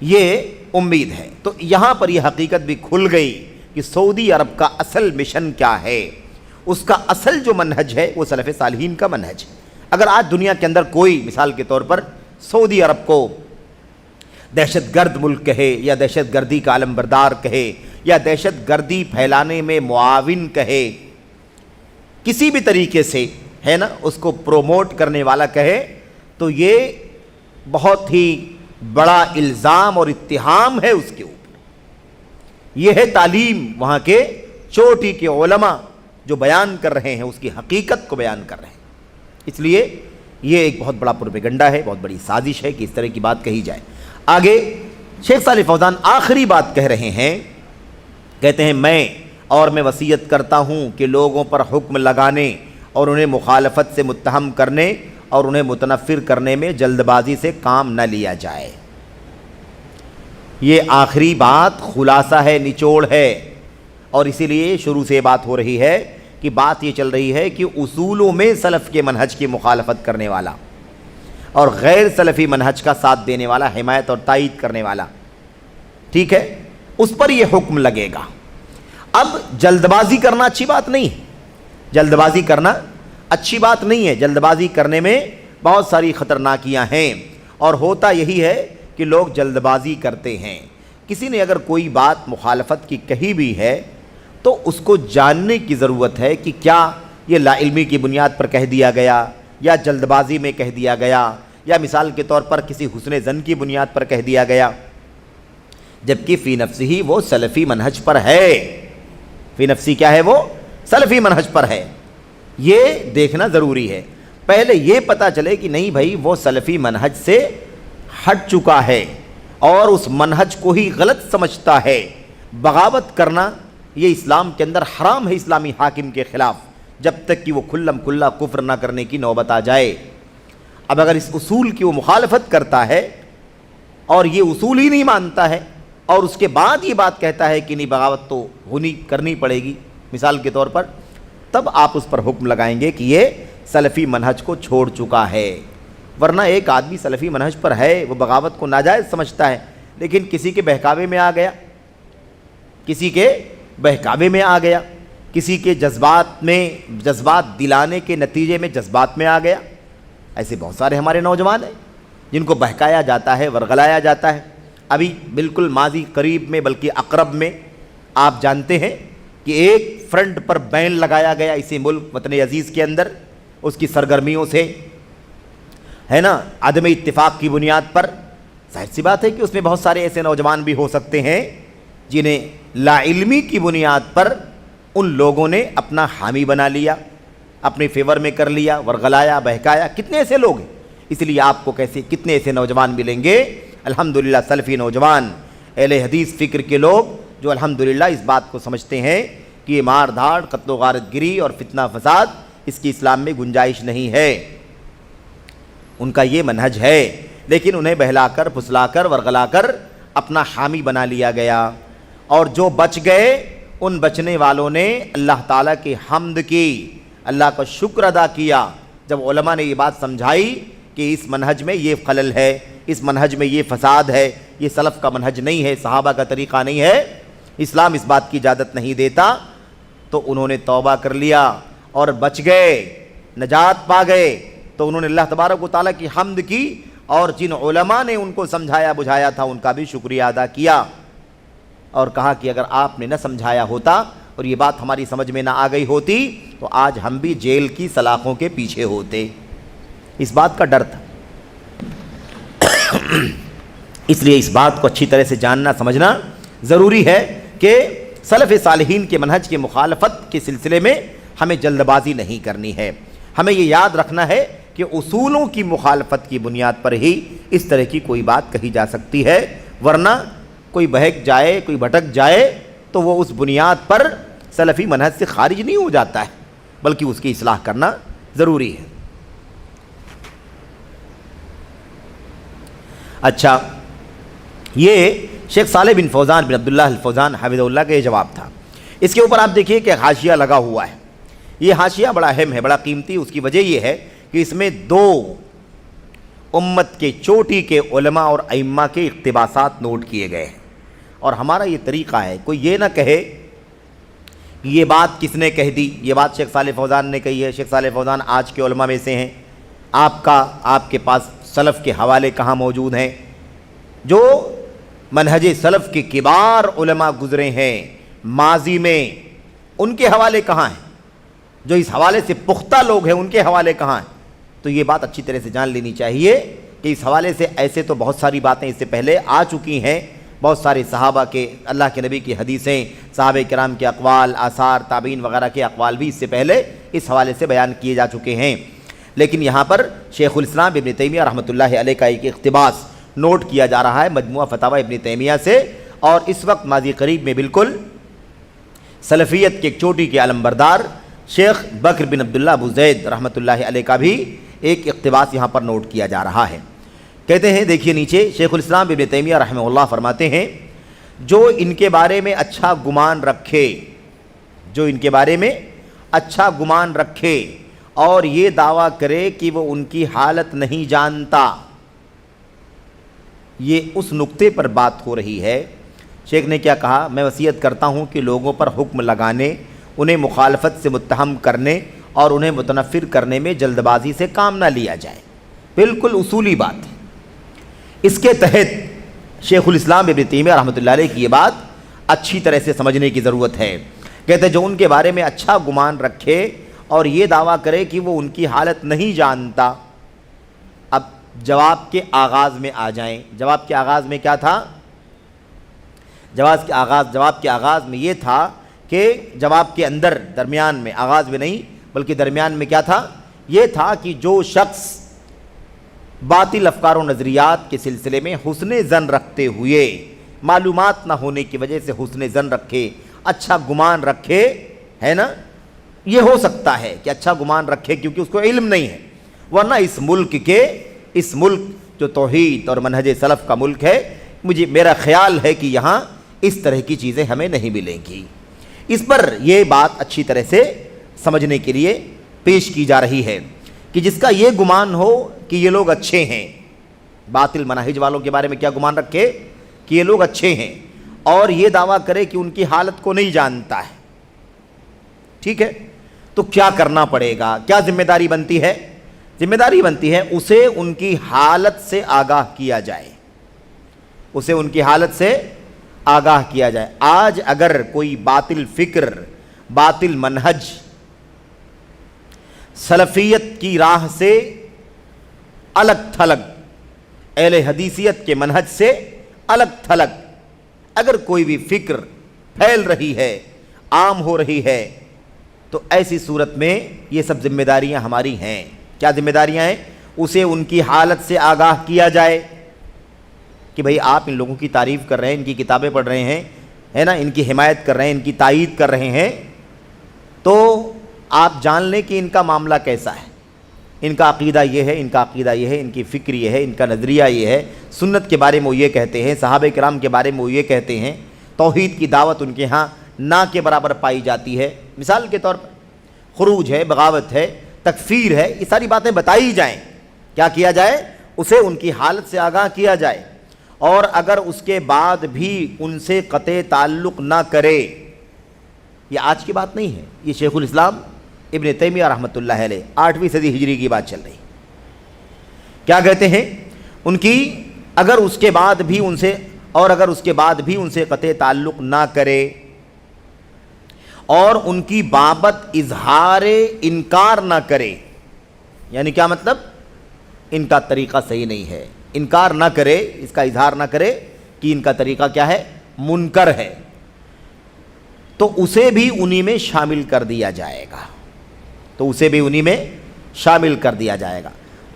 یہ امید ہے. تو یہاں پر یہ حقیقت بھی کھل گئی کہ سعودی عرب کا اصل مشن کیا ہے. اس کا اصل جو منہج ہے وہ سلف صالحین کا منہج ہے. اگر آج دنیا کے اندر کوئی مثال کے طور پر سعودی عرب کو دہشت گرد ملک کہے یا دہشت گردی کا علم بردار کہے یا دہشت گردی پھیلانے میں معاون کہے، کسی بھی طریقے سے، ہے نا، اس کو پروموٹ کرنے والا کہے، تو یہ بہت ہی بڑا الزام اور اتہام ہے اس کے اوپر. یہ ہے تعلیم وہاں کے چوٹی کے علماء جو بیان کر رہے ہیں، اس کی حقیقت کو بیان کر رہے ہیں. اس لیے یہ ایک بہت بڑا پروپیگنڈا ہے، بہت بڑی سازش ہے کہ اس طرح کی بات کہی جائے. آگے شیخ صالح فوزان آخری بات کہہ رہے ہیں، کہتے ہیں میں وصیت کرتا ہوں کہ لوگوں پر حکم لگانے اور انہیں مخالفت سے متہم کرنے اور انہیں متنفر کرنے میں جلد بازی سے کام نہ لیا جائے. یہ آخری بات خلاصہ ہے، نچوڑ ہے، اور اسی لیے شروع سے بات ہو رہی ہے کہ بات یہ چل رہی ہے کہ اصولوں میں سلف کے منہج کی مخالفت کرنے والا اور غیر سلفی منہج کا ساتھ دینے والا، حمایت اور تائید کرنے والا، ٹھیک ہے، اس پر یہ حکم لگے گا. اب جلد بازی کرنا اچھی بات نہیں ہے، جلد بازی کرنا اچھی بات نہیں ہے. جلد بازی کرنے میں بہت ساری خطرناکیاں ہیں اور ہوتا یہی ہے کہ لوگ جلد بازی کرتے ہیں. کسی نے اگر کوئی بات مخالفت کی کہی بھی ہے تو اس کو جاننے کی ضرورت ہے کہ کیا یہ لا علمی کی بنیاد پر کہہ دیا گیا یا جلد بازی میں کہہ دیا گیا یا مثال کے طور پر کسی حسن ظن کی بنیاد پر کہہ دیا گیا، جبکہ فی نفسی ہی وہ سلفی منہج پر ہے. فی نفسی کیا ہے؟ وہ سلفی منہج پر ہے. یہ دیکھنا ضروری ہے. پہلے یہ پتہ چلے کہ نہیں بھائی وہ سلفی منہج سے ہٹ چکا ہے اور اس منہج کو ہی غلط سمجھتا ہے. بغاوت کرنا یہ اسلام کے اندر حرام ہے اسلامی حاکم کے خلاف، جب تک کہ وہ کھلم کھلا کفر نہ کرنے کی نوبت آ جائے. اب اگر اس اصول کی وہ مخالفت کرتا ہے اور یہ اصول ہی نہیں مانتا ہے اور اس کے بعد یہ بات کہتا ہے کہ نہیں بغاوت تو ہونی کرنی پڑے گی مثال کے طور پر، تب آپ اس پر حکم لگائیں گے کہ یہ سلفی منہج کو چھوڑ چکا ہے۔ ورنہ ایک آدمی سلفی منہج پر ہے، وہ بغاوت کو ناجائز سمجھتا ہے، لیکن کسی کے بہکاوے میں آ گیا، کسی کے بہکاوے میں آ گیا، کسی کے جذبات دلانے کے نتیجے میں جذبات میں آ گیا۔ ایسے بہت سارے ہمارے نوجوان ہیں جن کو بہکایا جاتا ہے، ورغلایا جاتا ہے۔ ابھی بالکل ماضی قریب میں بلکہ اقرب میں آپ جانتے ہیں کہ ایک فرنٹ پر بین لگایا گیا اسی ملک وطن عزیز کے اندر، اس کی سرگرمیوں سے ہے نا عدم اتفاق کی بنیاد پر۔ ظاہر سی بات ہے کہ اس میں بہت سارے ایسے نوجوان بھی ہو سکتے ہیں جنہیں لا علمی کی بنیاد پر ان لوگوں نے اپنا حامی بنا لیا، اپنے فیور میں کر لیا، ورغلایا، بہکایا۔ کتنے ایسے لوگ ہیں، اس لیے آپ کو کتنے ایسے نوجوان ملیں گے الحمدللہ سلفی نوجوان، اہل حدیث فکر کے لوگ جو الحمدللہ اس بات کو سمجھتے ہیں کہ یہ مار دھاڑ، قتل و غارت گری اور فتنہ فساد اس کی اسلام میں گنجائش نہیں ہے۔ ان کا یہ منہج ہے، لیکن انہیں بہلا کر، پھسلا کر، ورغلا کر اپنا حامی بنا لیا گیا، اور جو بچ گئے ان بچنے والوں نے اللہ تعالیٰ کی حمد کی، اللہ کا شکر ادا کیا جب علماء نے یہ بات سمجھائی کہ اس منہج میں یہ خلل ہے، اس منہج میں یہ فساد ہے، یہ سلف کا منہج نہیں ہے، صحابہ کا طریقہ نہیں ہے، اسلام اس بات کی اجازت نہیں دیتا، تو انہوں نے توبہ کر لیا اور بچ گئے، نجات پا گئے۔ تو انہوں نے اللہ تبارک و تعالیٰ کی حمد کی، اور جن علماء نے ان کو سمجھایا بجھایا تھا ان کا بھی شکریہ ادا کیا، اور کہا کہ اگر آپ نے نہ سمجھایا ہوتا اور یہ بات ہماری سمجھ میں نہ آ گئی ہوتی تو آج ہم بھی جیل کی سلاخوں کے پیچھے ہوتے۔ اس بات کا ڈر تھا، اس لیے اس بات کو اچھی طرح سے جاننا سمجھنا ضروری ہے کہ سلف صالحین کے منہج کی مخالفت کے سلسلے میں ہمیں جلد بازی نہیں کرنی ہے۔ ہمیں یہ یاد رکھنا ہے کہ اصولوں کی مخالفت کی بنیاد پر ہی اس طرح کی کوئی بات کہی جا سکتی ہے، ورنہ کوئی بہک جائے، کوئی بھٹک جائے تو وہ اس بنیاد پر سلفی منہج سے خارج نہیں ہو جاتا ہے، بلکہ اس کی اصلاح کرنا ضروری ہے۔ اچھا، یہ شیخ صالح بن فوزان بن عبداللہ الفوزان حفظہ اللہ کا یہ جواب تھا۔ اس کے اوپر آپ دیکھیے کہ حاشیہ لگا ہوا ہے، یہ حاشیہ بڑا اہم ہے، بڑا قیمتی۔ اس کی وجہ یہ ہے کہ اس میں دو امت کے چوٹی کے علماء اور ائمہ کے اقتباسات نوٹ کیے گئے ہیں، اور ہمارا یہ طریقہ ہے کوئی یہ نہ کہے یہ بات کس نے کہہ دی، یہ بات شیخ صالح فوزان نے کہی ہے۔ شیخ صالح فوزان آج کے علماء میں سے ہیں، آپ کے پاس سلف کے حوالے کہاں موجود ہیں؟ جو منہج سلف کے کبار علماء گزرے ہیں ماضی میں، ان کے حوالے کہاں ہیں؟ جو اس حوالے سے پختہ لوگ ہیں ان کے حوالے کہاں ہیں؟ تو یہ بات اچھی طرح سے جان لینی چاہیے کہ اس حوالے سے ایسے تو بہت ساری باتیں اس سے پہلے آ چکی ہیں، بہت سارے صحابہ کے، اللہ کے نبی کی حدیثیں، صحابہ کرام کے اقوال، آثار، تابعین وغیرہ کے اقوال بھی اس سے پہلے اس حوالے سے بیان کیے جا چکے ہیں، لیکن یہاں پر شیخ الاسلام ابن تیمیہ رحمۃ اللہ علیہ کا ایک اقتباس نوٹ کیا جا رہا ہے مجموعہ فتاوی ابن تیمیہ سے، اور اس وقت ماضی قریب میں بالکل سلفیت کے ایک چوٹی کے علمبردار شیخ بکر بن عبداللہ ابو زید رحمۃ اللہ علیہ کا بھی ایک اقتباس یہاں پر نوٹ کیا جا رہا ہے۔ کہتے ہیں، دیکھیے نیچے شیخ الاسلام ابن تیمیہ رحمہ اللہ فرماتے ہیں، جو ان کے بارے میں اچھا گمان رکھے، جو ان کے بارے میں اچھا گمان رکھے اور یہ دعویٰ کرے کہ وہ ان کی حالت نہیں جانتا، یہ اس نقطے پر بات ہو رہی ہے۔ شیخ نے کیا کہا؟ میں وصیت کرتا ہوں کہ لوگوں پر حکم لگانے، انہیں مخالفت سے متہم کرنے اور انہیں متنفر کرنے میں جلد بازی سے کام نہ لیا جائے۔ بالکل اصولی بات ہے، اس کے تحت شیخ الاسلام ابن تیمیہ رحمۃ اللہ علیہ کی یہ بات اچھی طرح سے سمجھنے کی ضرورت ہے۔ کہتے ہیں جو ان کے بارے میں اچھا گمان رکھے اور یہ دعویٰ کرے کہ وہ ان کی حالت نہیں جانتا۔ اب جواب کے آغاز میں آ جائیں۔ جواب کے آغاز میں کیا تھا؟ جواب کے آغاز میں یہ تھا کہ جواب کے اندر درمیان میں، آغاز میں نہیں بلکہ درمیان میں کیا تھا؟ یہ تھا کہ جو شخص باطل افکار و نظریات کے سلسلے میں حسن ظن رکھتے ہوئے، معلومات نہ ہونے کی وجہ سے حسن ظن رکھے، اچھا گمان رکھے، ہے نا، یہ ہو سکتا ہے کہ اچھا گمان رکھے کیونکہ اس کو علم نہیں ہے، ورنہ اس ملک جو توحید اور منہج سلف کا ملک ہے، میرا خیال ہے کہ یہاں اس طرح کی چیزیں ہمیں نہیں ملیں گی۔ اس پر یہ بات اچھی طرح سے سمجھنے کے لیے پیش کی جا رہی ہے کہ جس کا یہ گمان ہو کہ یہ لوگ اچھے ہیں، باطل مناہج والوں کے بارے میں کیا گمان رکھے کہ یہ لوگ اچھے ہیں، اور یہ دعویٰ کرے کہ ان کی حالت کو نہیں جانتا ہے، ٹھیک ہے، تو کیا کرنا پڑے گا؟ کیا ذمہ داری بنتی ہے؟ ذمہ داری بنتی ہے اسے ان کی حالت سے آگاہ کیا جائے، اسے ان کی حالت سے آگاہ کیا جائے۔ آج اگر کوئی باطل فکر، باطل منہج، سلفیت کی راہ سے الگ تھلگ، اہل حدیثیت کے منہج سے الگ تھلگ اگر کوئی بھی فکر پھیل رہی ہے، عام ہو رہی ہے، تو ایسی صورت میں یہ سب ذمہ داریاں ہماری ہیں۔ کیا ذمہ داریاں ہیں؟ اسے ان کی حالت سے آگاہ کیا جائے کہ بھئی آپ ان لوگوں کی تعریف کر رہے ہیں، ان کی کتابیں پڑھ رہے ہیں، ہے نا، ان کی حمایت کر رہے ہیں، ان کی تائید کر رہے ہیں، تو آپ جان لیں کہ ان کا معاملہ کیسا ہے، ان کا عقیدہ یہ ہے، ان کا عقیدہ یہ ہے، ان کی فکر یہ ہے، ان کا نظریہ یہ ہے، سنت کے بارے میں وہ یہ کہتے ہیں، صحابہ کرام کے بارے میں وہ یہ کہتے ہیں، توحید کی دعوت ان کے ہاں نہ کے برابر پائی جاتی ہے۔ مثال کے طور پر خروج ہے، بغاوت ہے، تکفیر ہے، یہ ساری باتیں بتائی جائیں۔ کیا کیا جائے؟ اسے ان کی حالت سے آگاہ کیا جائے، اور اگر اس کے بعد بھی ان سے قطع تعلق نہ کرے، یہ آج کی بات نہیں ہے، یہ شیخ الاسلام ابن تیمیہ رحمۃ اللہ علیہ 8ویں صدی ہجری کی بات چل رہی۔ کیا کہتے ہیں؟ ان کی اگر اس کے بعد بھی ان سے قطع تعلق نہ کرے اور ان کی بابت اظہار انکار نہ کرے، یعنی کیا مطلب؟ ان کا طریقہ صحیح نہیں ہے، انکار نہ کرے، اس کا اظہار نہ کرے کہ ان کا طریقہ کیا ہے؟ منکر ہے، تو اسے بھی انہی میں شامل کر دیا جائے گا،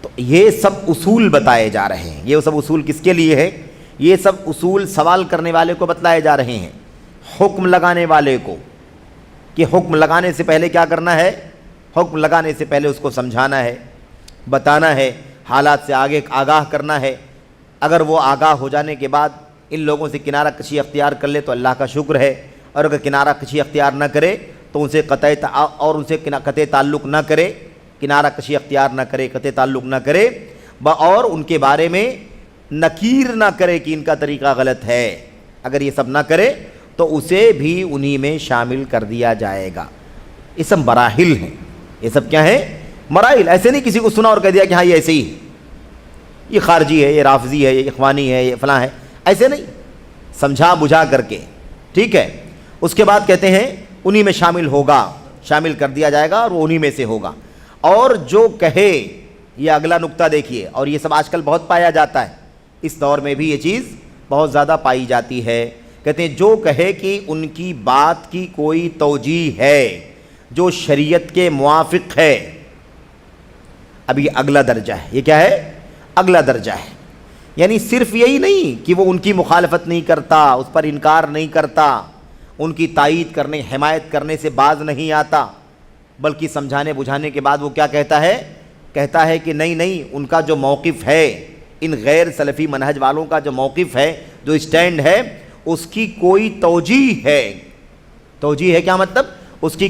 تو یہ سب اصول بتائے جا رہے ہیں۔ یہ سب اصول کس کے لیے ہے؟ یہ سب اصول سوال کرنے والے کو بتلائے جا رہے ہیں، حکم لگانے والے کو، کہ حکم لگانے سے پہلے کیا کرنا ہے؟ حکم لگانے سے پہلے اس کو سمجھانا ہے، بتانا ہے، حالات سے آگے آگاہ کرنا ہے۔ اگر وہ آگاہ ہو جانے کے بعد ان لوگوں سے کنارہ کشی اختیار کر لے تو اللہ کا شکر ہے، اور اگر کنارہ کشی اختیار نہ کرے تو ان سے قطع تعلق نہ کرے، کنارہ کشی اختیار نہ کرے، قطع تعلق نہ کرے، اور ان کے بارے میں نکیر نہ کرے کہ ان کا طریقہ غلط ہے۔ اگر یہ سب نہ کرے تو اسے بھی انہی میں شامل کر دیا جائے گا۔ یہ سب مراحل ہیں، یہ سب کیا ہیں؟ مراحل۔ ایسے نہیں کسی کو سنا اور کہہ دیا کہ ہاں یہ ایسے ہی، یہ خارجی ہے، یہ رافضی ہے، یہ اخوانی ہے، یہ فلاں ہے، ایسے نہیں، سمجھا بجھا کر کے، ٹھیک ہے۔ اس کے بعد کہتے ہیں انہی میں شامل کر دیا جائے گا، اور وہ انہی میں سے ہوگا۔ اور جو کہے، یہ اگلا نقطہ دیکھیے، اور یہ سب آج کل بہت پایا جاتا ہے، اس دور میں بھی یہ چیز بہت زیادہ پائی جاتی ہے۔ کہتے ہیں جو کہے کہ ان کی بات کی کوئی توجیہ ہے جو شریعت کے موافق ہے، اب یہ اگلا درجہ ہے۔ یہ کیا ہے؟ اگلا درجہ ہے، یعنی صرف یہی نہیں کہ وہ ان کی مخالفت نہیں کرتا، اس پر انکار نہیں کرتا، ان کی تائید کرنے، حمایت کرنے سے باز نہیں آتا، بلکہ سمجھانے بجھانے کے بعد وہ کیا کہتا ہے کہ نہیں، ان کا جو موقف ہے، ان غیر سلفی منہج والوں کا جو موقف ہے، جو اسٹینڈ ہے، اس کی کوئی توجیہ ہے۔ توجیہ ہے کیا مطلب؟ اس کی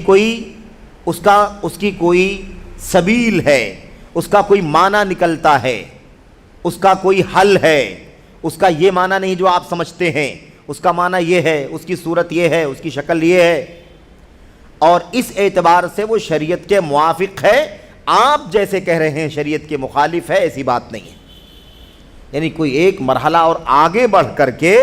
کوئی سبیل ہے، اس کا کوئی معنی نکلتا ہے، اس کا کوئی حل ہے، اس کا یہ معنی نہیں جو آپ سمجھتے ہیں، اس کا معنی یہ ہے، اس کی صورت یہ ہے، اس کی شکل یہ ہے، اور اس اعتبار سے وہ شریعت کے موافق ہے۔ آپ جیسے کہہ رہے ہیں شریعت کے مخالف ہے، ایسی بات نہیں ہے۔ یعنی کوئی ایک مرحلہ اور آگے بڑھ کر کے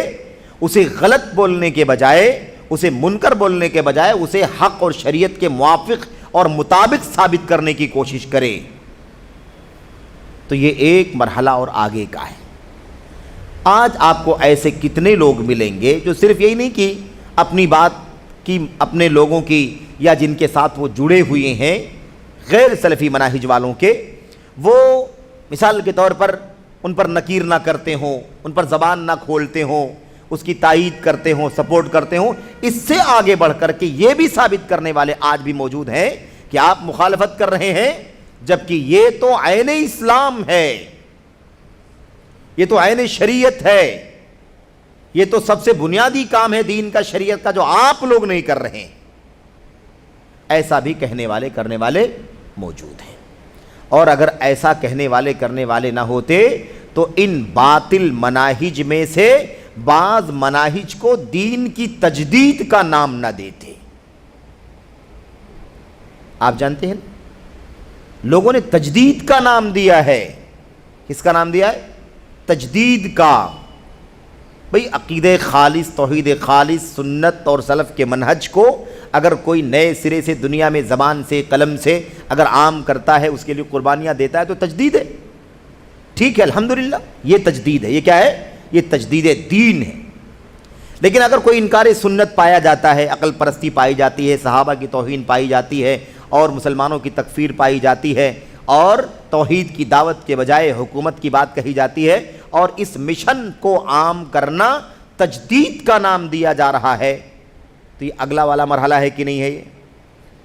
اسے غلط بولنے کے بجائے، اسے منکر بولنے کے بجائے، اسے حق اور شریعت کے موافق اور مطابق ثابت کرنے کی کوشش کرے، تو یہ ایک مرحلہ اور آگے کا ہے۔ آج آپ کو ایسے کتنے لوگ ملیں گے جو صرف یہی نہیں کہ اپنی بات کی، اپنے لوگوں کی، یا جن کے ساتھ وہ جڑے ہوئے ہیں غیر سلفی مناہج والوں کے، وہ مثال کے طور پر ان پر نکیر نہ کرتے ہوں، ان پر زبان نہ کھولتے ہوں، اس کی تائید کرتے ہوں، سپورٹ کرتے ہوں، اس سے آگے بڑھ کر کے یہ بھی ثابت کرنے والے آج بھی موجود ہیں کہ آپ مخالفت کر رہے ہیں، جبکہ یہ تو عین اسلام ہے، یہ تو عین شریعت ہے، یہ تو سب سے بنیادی کام ہے دین کا، شریعت کا، جو آپ لوگ نہیں کر رہے ہیں۔ ایسا بھی کہنے والے کرنے والے موجود ہیں، اور اگر ایسا کہنے والے کرنے والے نہ ہوتے تو ان باطل مناہج میں سے بعض مناہج کو دین کی تجدید کا نام نہ دیتے۔ آپ جانتے ہیں لوگوں نے تجدید کا نام دیا ہے، کس کا نام دیا ہے؟ تجدید کا۔ بھئی عقیدہ خالص، توحید خالص، سنت اور سلف کے منہج کو اگر کوئی نئے سرے سے دنیا میں زبان سے قلم سے اگر عام کرتا ہے، اس کے لیے قربانیاں دیتا ہے، تو تجدید ہے، ٹھیک ہے، الحمدللہ، یہ تجدید ہے۔ یہ کیا ہے؟ یہ تجدید دین ہے۔ لیکن اگر کوئی انکار سنت پایا جاتا ہے، عقل پرستی پائی جاتی ہے، صحابہ کی توہین پائی جاتی ہے، اور مسلمانوں کی تکفیر پائی جاتی ہے، اور توحید کی دعوت کے بجائے حکومت کی بات کہی جاتی ہے، اور اس مشن کو عام کرنا تجدید کا نام دیا جا رہا ہے، تو یہ اگلا والا مرحلہ ہے کہ نہیں ہے؟ یہ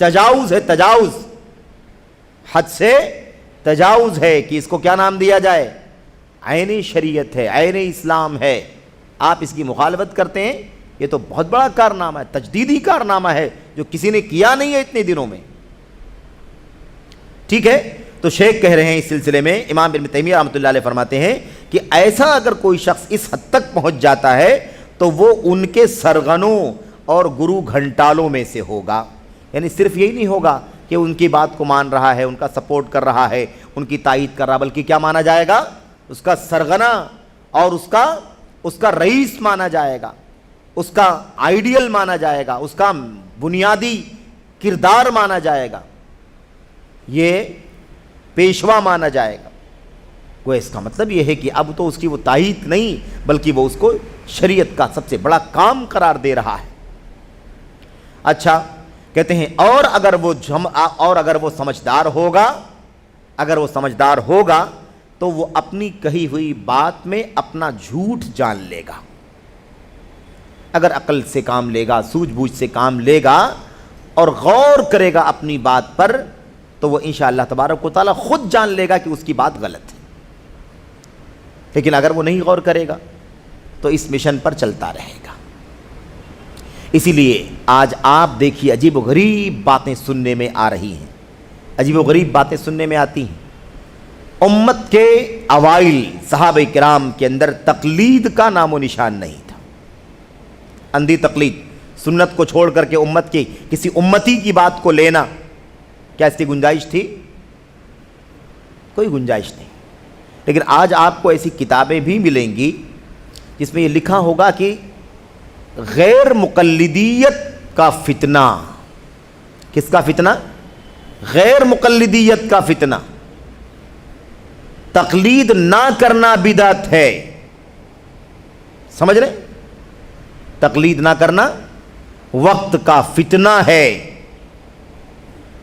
تجاوز ہے، تجاوز، حد سے تجاوز ہے کہ اس کو کیا نام دیا جائے؟ عین شریعت ہے، عین اسلام ہے۔ آپ اس کی مخالفت کرتے ہیں، یہ تو بہت بڑا کارنامہ ہے، تجدیدی کارنامہ ہے جو کسی نے کیا نہیں ہے اتنے دنوں میں، ٹھیک ہے؟ تو شیخ کہہ رہے ہیں اس سلسلے میں، امام ابن تیمیہ رحمۃ اللہ علیہ فرماتے ہیں کہ ایسا اگر کوئی شخص اس حد تک پہنچ جاتا ہے تو وہ ان کے سرغنوں اور گرو گھنٹالوں میں سے ہوگا۔ یعنی صرف یہی نہیں ہوگا کہ ان کی بات کو مان رہا ہے، ان کا سپورٹ کر رہا ہے، ان کی تائید کر رہا، بلکہ کیا مانا جائے گا؟ اس کا سرغنہ اور اس کا رئیس مانا جائے گا، اس کا آئیڈیل مانا جائے گا، اس کا بنیادی کردار مانا جائے گا، یہ پیشوا مانا جائے گا۔ وہ اس کا مطلب یہ ہے کہ اب تو اس کی وہ تائید نہیں، بلکہ وہ اس کو شریعت کا سب سے بڑا کام قرار دے رہا ہے۔ اچھا کہتے ہیں اور اگر وہ سمجھدار ہوگا تو وہ اپنی کہی ہوئی بات میں اپنا جھوٹ جان لے گا۔ اگر عقل سے کام لے گا، سوجھ بوجھ سے کام لے گا اور غور کرے گا اپنی بات پر، تو وہ انشاءاللہ تبارک و تعالیٰ خود جان لے گا کہ اس کی بات غلط ہے۔ لیکن اگر وہ نہیں غور کرے گا تو اس مشن پر چلتا رہے گا۔ اسی لیے آج آپ دیکھیے عجیب و غریب باتیں سننے میں آ رہی ہیں، عجیب و غریب باتیں سننے میں آتی ہیں۔ امت کے اوائل صحابہ کرام کے اندر تقلید کا نام و نشان نہیں تھا، اندھی تقلید، سنت کو چھوڑ کر کے امت کی کسی امتی کی بات کو لینا، کیا اس کی گنجائش تھی؟ کوئی گنجائش نہیں۔ لیکن آج آپ کو ایسی کتابیں بھی ملیں گی جس میں یہ لکھا ہوگا کہ غیر مقلدیت کا فتنہ۔ کس کا فتنہ؟ غیر مقلدیت کا فتنہ۔ تقلید نہ کرنا بدعت ہے، سمجھ رہے؟ تقلید نہ کرنا وقت کا فتنہ ہے۔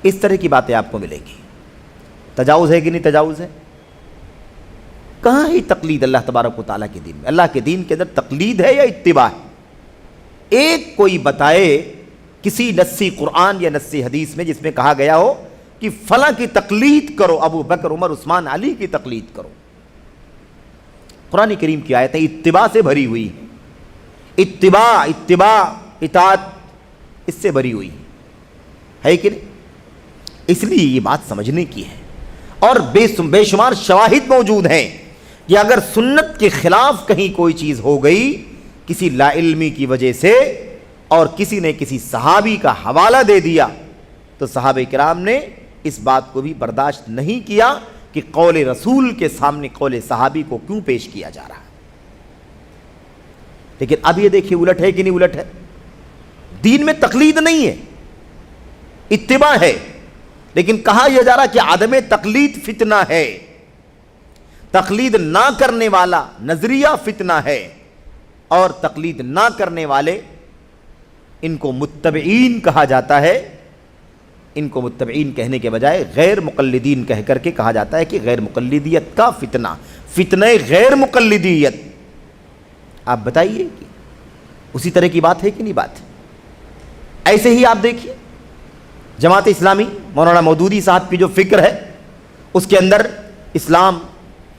اس طرح کی باتیں آپ کو ملے گی۔ تجاوز ہے کہ نہیں تجاوز ہے؟ کہاں ہی تقلید اللہ تبارک و تعالیٰ کے دین میں؟ اللہ کے دین کے اندر تقلید ہے یا اتباع ہے؟ ایک کوئی بتائے کسی نصی قرآن یا نصی حدیث میں جس میں کہا گیا ہو کہ فلاں کی تقلید کرو، ابو بکر، عمر، عثمان، علی کی تقلید کرو۔ قرآن کریم کی آیتیں اتباع سے بھری ہوئی ہیں، اتباع اطاعت اس سے بھری ہوئی ہے کہ نہیں؟ اس لیے یہ بات سمجھنے کی ہے، اور بے شمار شواہد موجود ہیں کہ اگر سنت کے خلاف کہیں کوئی چیز ہو گئی کسی لا علمی کی وجہ سے، اور کسی نے کسی صحابی کا حوالہ دے دیا، تو صحابہ کرام نے اس بات کو بھی برداشت نہیں کیا کہ قول رسول کے سامنے قول صحابی کو کیوں پیش کیا جا رہا ہے۔ لیکن اب یہ دیکھیے الٹ ہے کہ نہیں الٹ ہے؟ دین میں تقلید نہیں ہے، اتباع ہے، لیکن کہا یہ جا رہا کہ عدم تقلید فتنہ ہے، تقلید نہ کرنے والا نظریہ فتنہ ہے، اور تقلید نہ کرنے والے ان کو متبعین کہا جاتا ہے۔ ان کو متبعین کہنے کے بجائے غیر مقلدین کہہ کر کے کہا جاتا ہے کہ غیر مقلدیت کا فتنہ، فتنہ غیر مقلدیت۔ آپ بتائیے کہ اسی طرح کی بات ہے کہ نہیں بات؟ ایسے ہی آپ دیکھیے جماعت اسلامی مولانا مودودی صاحب کی جو فکر ہے، اس کے اندر اسلام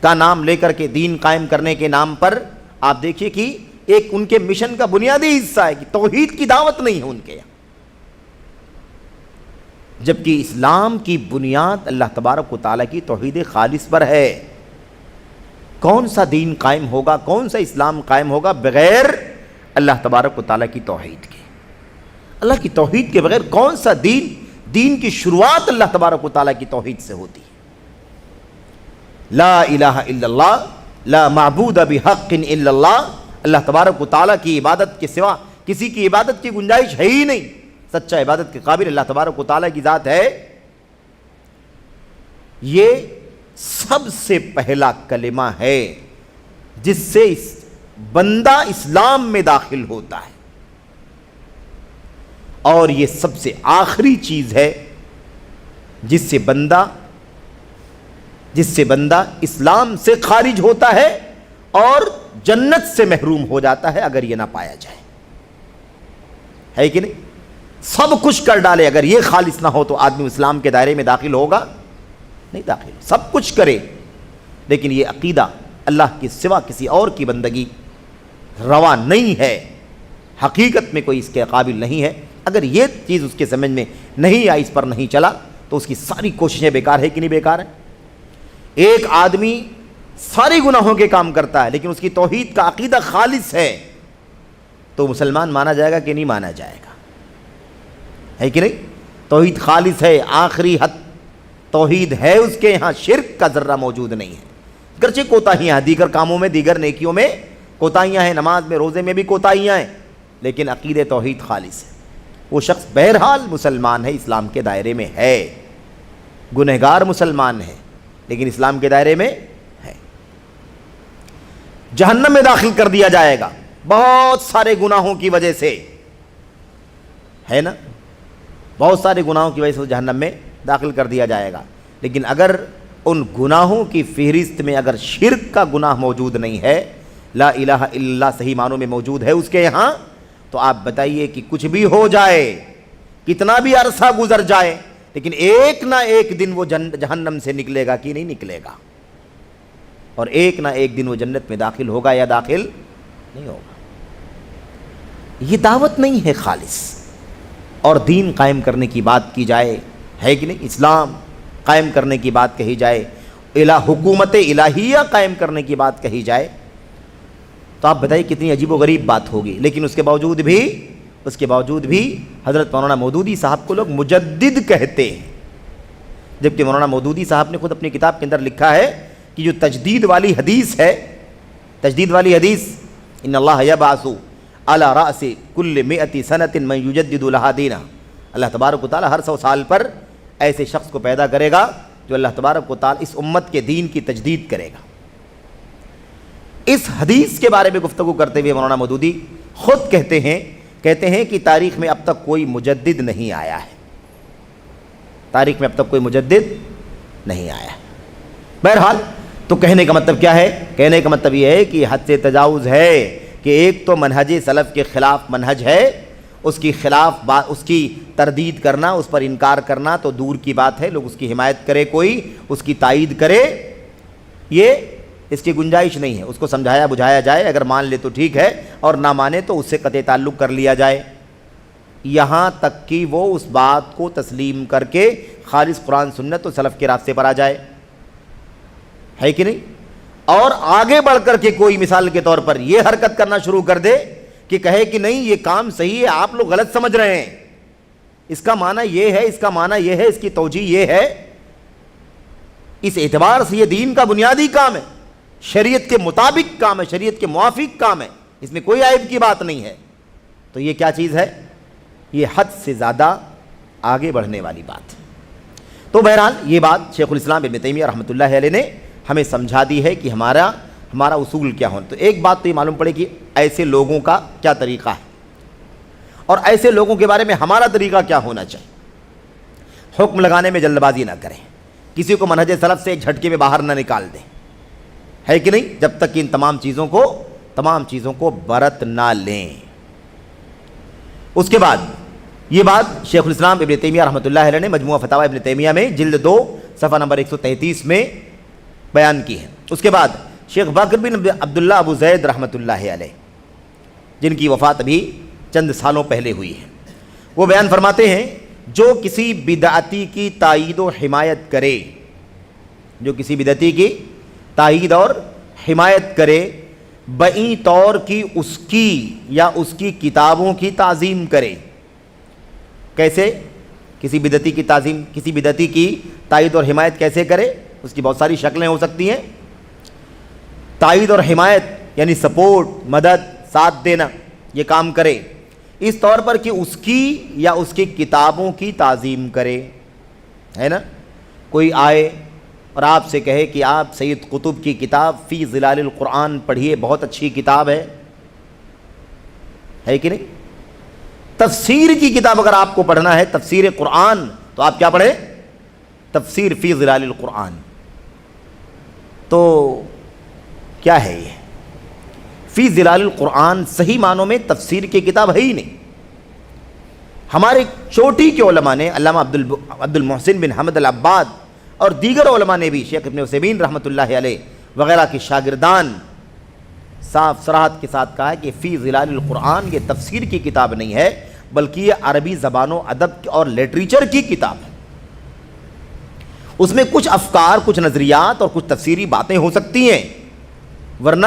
کا نام لے کر کے دین قائم کرنے کے نام پر آپ دیکھیے کہ ایک ان کے مشن کا بنیادی حصہ ہے کہ توحید کی دعوت نہیں ہے ان کے یہاں، جبکہ اسلام کی بنیاد اللہ تبارک و تعالیٰ کی توحید خالص پر ہے۔ کون سا دین قائم ہوگا، کون سا اسلام قائم ہوگا بغیر اللہ تبارک و تعالیٰ کی توحید کے؟ اللہ کی توحید کے بغیر کون سا دین کی شروعات اللہ تبارک و تعالیٰ کی توحید سے ہوتی ہے۔ لا الہ الا اللہ، لا معبود بحق الا اللہ، اللہ تبارک و تعالیٰ کی عبادت کے سوا کسی کی عبادت کی گنجائش ہے ہی نہیں، سچا عبادت کے قابل اللہ تبارک و تعالیٰ کی ذات ہے۔ یہ سب سے پہلا کلمہ ہے جس سے بندہ اسلام میں داخل ہوتا ہے، اور یہ سب سے آخری چیز ہے جس سے بندہ اسلام سے خارج ہوتا ہے اور جنت سے محروم ہو جاتا ہے اگر یہ نہ پایا جائے، ہے کہ نہیں؟ سب کچھ کر ڈالے، اگر یہ خالص نہ ہو تو آدمی اسلام کے دائرے میں داخل ہوگا نہیں، داخل سب کچھ کرے لیکن یہ عقیدہ اللہ کے سوا کسی اور کی بندگی روا نہیں ہے، حقیقت میں کوئی اس کے قابل نہیں ہے۔ اگر یہ چیز اس کے سمجھ میں نہیں آئی، اس پر نہیں چلا، تو اس کی ساری کوششیں بیکار ہے کہ نہیں بیکار ہیں؟ ایک آدمی سارے گناہوں کے کام کرتا ہے لیکن اس کی توحید کا عقیدہ خالص ہے تو مسلمان مانا جائے گا کہ نہیں مانا جائے گا، ہے کہ نہیں؟ توحید خالص ہے، آخری حد توحید ہے اس کے یہاں، شرک کا ذرہ موجود نہیں ہے، گرچہ کوتاہیاں ہیں دیگر کاموں میں، دیگر نیکیوں میں کوتاہیاں ہیں، نماز میں روزے میں بھی کوتاہیاں ہیں، لیکن عقیدہ توحید خالص ہے۔ وہ شخص بہرحال مسلمان ہے، اسلام کے دائرے میں ہے، گنہگار مسلمان ہے لیکن اسلام کے دائرے میں ہے۔ جہنم میں داخل کر دیا جائے گا بہت سارے گناہوں کی وجہ سے، ہے نا، بہت سارے گناہوں کی وجہ سے جہنم میں داخل کر دیا جائے گا، لیکن اگر ان گناہوں کی فہرست میں اگر شرک کا گناہ موجود نہیں ہے، لا الہ الا اللہ صحیح معنوں میں موجود ہے اس کے یہاں، تو آپ بتائیے کہ کچھ بھی ہو جائے، کتنا بھی عرصہ گزر جائے، لیکن ایک نہ ایک دن وہ جہنم سے نکلے گا کہ نہیں نکلے گا، اور ایک نہ ایک دن وہ جنت میں داخل ہوگا یا داخل نہیں ہوگا۔ یہ دعوت نہیں ہے خالص، اور دین قائم کرنے کی بات کی جائے، ہے کہ نہیں، اسلام قائم کرنے کی بات کہی جائے، حکومت الہیہ قائم کرنے کی بات کہی جائے، تو آپ بتائیے کتنی عجیب و غریب بات ہوگی۔ لیکن اس کے باوجود بھی حضرت مولانا مودودی صاحب کو لوگ مجدد کہتے ہیں، جبکہ مولانا مودودی صاحب نے خود اپنی کتاب کے اندر لکھا ہے کہ جو تجدید والی حدیث ہے، تجدید والی حدیث، ان اللہ یبعث علی رأس کل 100 سنۃ من یجدد لہا دینہ، اللہ تبارک و تعالیٰ ہر 100 سال پر ایسے شخص کو پیدا کرے گا جو اللہ تبارک و تعالیٰ اس امت کے دین کی تجدید کرے گا۔ اس حدیث کے بارے میں گفتگو کرتے ہوئے مولانا مودودی خود کہتے ہیں کہ تاریخ میں اب تک کوئی مجدد نہیں آیا ہے، تاریخ میں اب تک کوئی مجدد نہیں آیا ہے۔ بہرحال تو کہنے کا مطلب کیا ہے؟ کہنے کا مطلب یہ ہے کہ حد سے تجاوز ہے کہ ایک تو منہج سلف کے خلاف منہج ہے، اس کی خلاف اس کی تردید کرنا، اس پر انکار کرنا تو دور کی بات ہے، لوگ اس کی حمایت کرے، کوئی اس کی تائید کرے، یہ اس کی گنجائش نہیں ہے۔ اس کو سمجھایا بجھایا جائے، اگر مان لے تو ٹھیک ہے، اور نہ مانے تو اس سے قطع تعلق کر لیا جائے، یہاں تک کہ وہ اس بات کو تسلیم کر کے خالص قرآن سنت و سلف کے راستے پر آ جائے، ہے کہ نہیں؟ اور آگے بڑھ کر کے کوئی مثال کے طور پر یہ حرکت کرنا شروع کر دے کہ کہے کہ نہیں یہ کام صحیح ہے، آپ لوگ غلط سمجھ رہے ہیں، اس کا معنی یہ ہے، اس کا معنی یہ ہے، اس کی توجیہ یہ ہے، اس اعتبار سے یہ دین کا بنیادی کام ہے، شریعت کے مطابق کام ہے، شریعت کے موافق کام ہے، اس میں کوئی عیب کی بات نہیں ہے، تو یہ کیا چیز ہے؟ یہ حد سے زیادہ آگے بڑھنے والی بات۔ تو بہرحال یہ بات شیخ الاسلام ابن تیمیہ رحمۃ اللہ علیہ نے ہمیں سمجھا دی ہے کہ ہمارا اصول کیا ہونا۔ تو ایک بات تو یہ معلوم پڑے کہ ایسے لوگوں کا کیا طریقہ ہے، اور ایسے لوگوں کے بارے میں ہمارا طریقہ کیا ہونا چاہیے۔ حکم لگانے میں جلد بازی نہ کریں، کسی کو منہج سلف سے ایک جھٹکے میں باہر نہ نکال دیں، ہے کہ نہیں، جب تک کہ ان تمام چیزوں کو برت نہ لیں۔ اس کے بعد یہ بات شیخ الاسلام ابن تیمیہ رحمۃ اللہ علیہ نے مجموعہ فتاوی ابن تیمیہ میں جلد 2 صفحہ نمبر 133 میں بیان کی ہے۔ اس کے بعد شیخ باقر بن عبداللہ ابو زید رحمۃ اللہ علیہ، جن کی وفات ابھی چند سالوں پہلے ہوئی ہے، وہ بیان فرماتے ہیں جو کسی بدعتی کی تائید و حمایت کرے، جو کسی بدعتی کی تائید اور حمایت کرے، بئی طور کی اس کی یا اس کی کتابوں کی تعظیم کرے۔ کیسے کسی بدعتی کی تعظیم، کسی بدعتی کی تائید اور حمایت کیسے کرے؟ اس کی بہت ساری شکلیں ہو سکتی ہیں۔ تائید اور حمایت یعنی سپورٹ، مدد، ساتھ دینا، یہ کام کرے اس طور پر کہ اس کی یا اس کی کتابوں کی تعظیم کرے، ہے نا؟ کوئی آئے اور آپ سے کہے کہ آپ سید قطب کی کتاب فی ظلال القرآن پڑھیے، بہت اچھی کتاب ہے کہ نہیں؟ تفسیر کی کتاب اگر آپ کو پڑھنا ہے، تفسیر قرآن، تو آپ کیا پڑھیں؟ تفسیر فی ظلال القرآن۔ تو کیا ہے یہ فی ظلال القرآن؟ صحیح معنوں میں تفسیر کی کتاب ہے ہی نہیں۔ ہمارے چوٹی کے علماء نے، علامہ عبد المحسن بن حمد العباد اور دیگر علماء نے بھی، شیخ ابن عثیمین رحمۃ اللہ علیہ وغیرہ کے شاگردان، صاف صراحت کے ساتھ کہا ہے کہ فی ظلال القرآن یہ تفسیر کی کتاب نہیں ہے، بلکہ یہ عربی زبان و ادب اور لٹریچر کی کتاب ہے۔ اس میں کچھ افکار، کچھ نظریات اور کچھ تفسیری باتیں ہو سکتی ہیں، ورنہ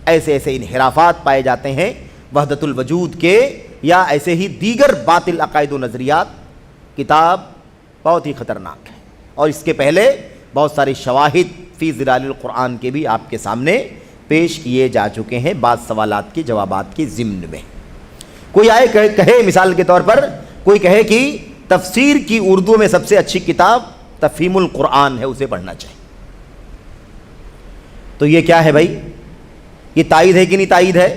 ایسے ایسے انحرافات پائے جاتے ہیں وحدت الوجود کے، یا ایسے ہی دیگر باطل عقائد و نظریات۔ کتاب بہت ہی خطرناک ہے، اور اس کے پہلے بہت سارے شواہد فی ظلال القرآن کے بھی آپ کے سامنے پیش کیے جا چکے ہیں بعض سوالات کے جوابات کے ضمن میں۔ کوئی آئے کہے، مثال کے طور پر کوئی کہے کہ تفسیر کی اردو میں سب سے اچھی کتاب تفہیم القرآن ہے، اسے پڑھنا چاہیے، تو یہ کیا ہے بھائی؟ یہ تائید ہے کہ نہیں تائید ہے؟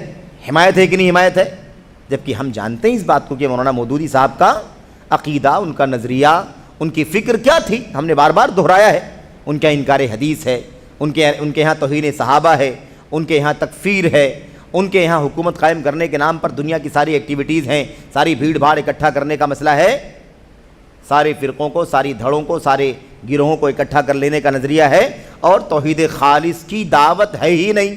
حمایت ہے کہ نہیں حمایت ہے؟ جبکہ ہم جانتے ہیں اس بات کو کہ مولانا مودودی صاحب کا عقیدہ، ان کا نظریہ، ان کی فکر کیا تھی، ہم نے بار بار دہرایا ہے۔ ان کا انکار حدیث ہے، ان کے یہاں توہین صحابہ ہے، ان کے یہاں تکفیر ہے، ان کے یہاں حکومت قائم کرنے کے نام پر دنیا کی ساری ایکٹیویٹیز ہیں، ساری بھیڑ بھاڑ اکٹھا کرنے کا مسئلہ ہے، سارے فرقوں کو، ساری دھڑوں کو، سارے گروہوں کو اکٹھا کر لینے کا نظریہ ہے، اور توحید خالص کی دعوت ہے ہی نہیں۔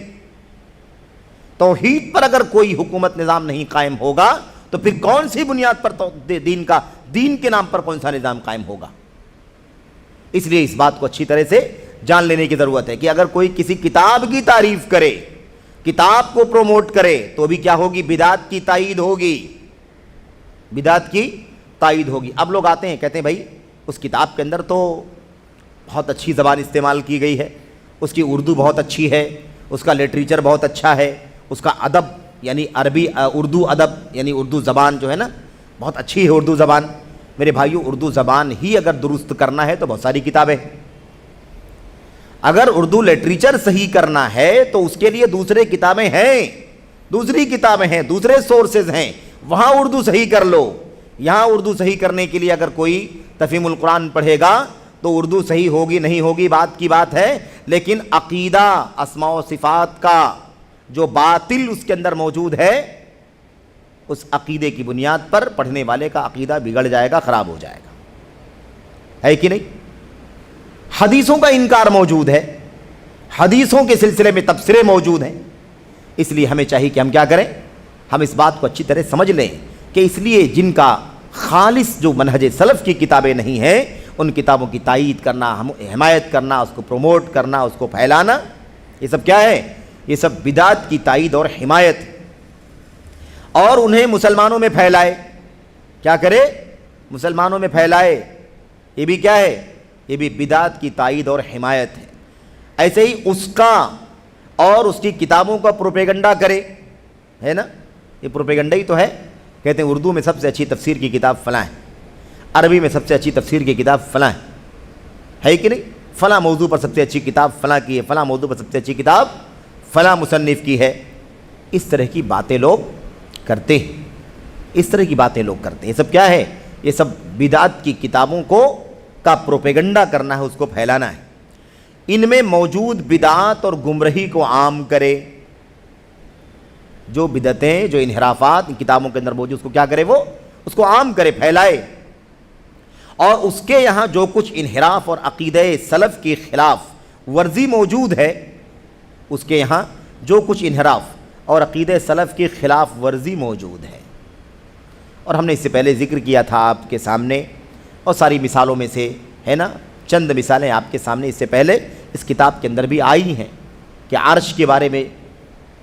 توحید پر اگر کوئی حکومت نظام نہیں قائم ہوگا تو پھر کون سی بنیاد پر دین کے نام پر کون سا نظام قائم ہوگا؟ اس لیے اس بات کو اچھی طرح سے جان لینے کی ضرورت ہے کہ اگر کوئی کسی کتاب کی تعریف کرے، کتاب کو پروموٹ کرے، تو بھی کیا ہوگی؟ بدعت کی تائید ہوگی، بدعت کی تائید ہوگی۔ اب لوگ آتے ہیں کہتے ہیں بھائی اس کتاب کے اندر تو بہت اچھی زبان استعمال کی گئی ہے، اس کی اردو بہت اچھی ہے، اس کا لٹریچر بہت اچھا ہے، اس کا ادب یعنی عربی اردو ادب یعنی اردو زبان جو ہے نا بہت اچھی ہے اردو زبان۔ میرے بھائیو، اردو زبان ہی اگر درست کرنا ہے تو بہت ساری کتابیں، اگر اردو لٹریچر صحیح کرنا ہے تو اس کے لیے دوسرے کتابیں ہیں، دوسری کتابیں ہیں، دوسرے سورسز ہیں، وہاں اردو صحیح کر لو۔ یہاں اردو صحیح کرنے کے لیے اگر کوئی تفہیم القرآن پڑھے گا تو اردو صحیح ہوگی نہیں ہوگی بات کی بات ہے، لیکن عقیدہ اسماء و صفات کا جو باطل اس کے اندر موجود ہے، اس عقیدے کی بنیاد پر پڑھنے والے کا عقیدہ بگڑ جائے گا، خراب ہو جائے گا، ہے کہ نہیں؟ حدیثوں کا انکار موجود ہے، حدیثوں کے سلسلے میں تبصرے موجود ہیں، اس لیے ہمیں چاہیے کہ ہم کیا کریں؟ ہم اس بات کو اچھی طرح سمجھ لیں کہ اس لیے جن کا خالص جو منہج سلف کی کتابیں نہیں ہیں، ان کتابوں کی تائید کرنا، حمایت کرنا، اس کو پروموٹ کرنا، اس کو پھیلانا، یہ سب کیا ہے؟ یہ سب بدعت کی تائید اور حمایت، اور انہیں مسلمانوں میں پھیلائے، کیا کرے؟ مسلمانوں میں پھیلائے، یہ بھی کیا ہے؟ یہ بھی بدعت کی تائید اور حمایت ہے۔ ایسے ہی اس کا اور اس کی کتابوں کا پروپیگنڈا کرے، ہے نا؟ یہ پروپیگنڈا ہی تو ہے۔ کہتے ہیں اردو میں سب سے اچھی تفسیر کی کتاب فلاں ہے، عربی میں سب سے اچھی تفسیر کی کتاب فلاں ہے کہ نہیں؟ فلاں موضوع پر سب سے اچھی کتاب فلاں کی ہے، فلاں موضوع پر سب سے اچھی کتاب فلاں مصنف کی ہے۔ اس طرح کی باتیں لوگ کرتے ہیں، اس طرح کی باتیں لوگ کرتے ہیں۔ یہ سب کیا ہے؟ یہ سب بدعت کی کتابوں کو کا پروپیگنڈا کرنا ہے، اس کو پھیلانا ہے۔ ان میں موجود بدعات اور گمراہی کو عام کرے، جو بدعتیں، جو انحرافات ان کتابوں کے اندر موجود، اس کو کیا کرے؟ وہ اس کو عام کرے، پھیلائے، اور اس کے یہاں جو کچھ انحراف اور عقیدہ سلف کے خلاف ورزی موجود ہے اس کے یہاں جو کچھ انحراف اور عقیدہ سلف کی خلاف ورزی موجود ہے. اور ہم نے اس سے پہلے ذکر کیا تھا آپ کے سامنے، اور ساری مثالوں میں سے ہے نا چند مثالیں آپ کے سامنے اس سے پہلے اس کتاب کے اندر بھی آئی ہیں کہ عرش کے بارے میں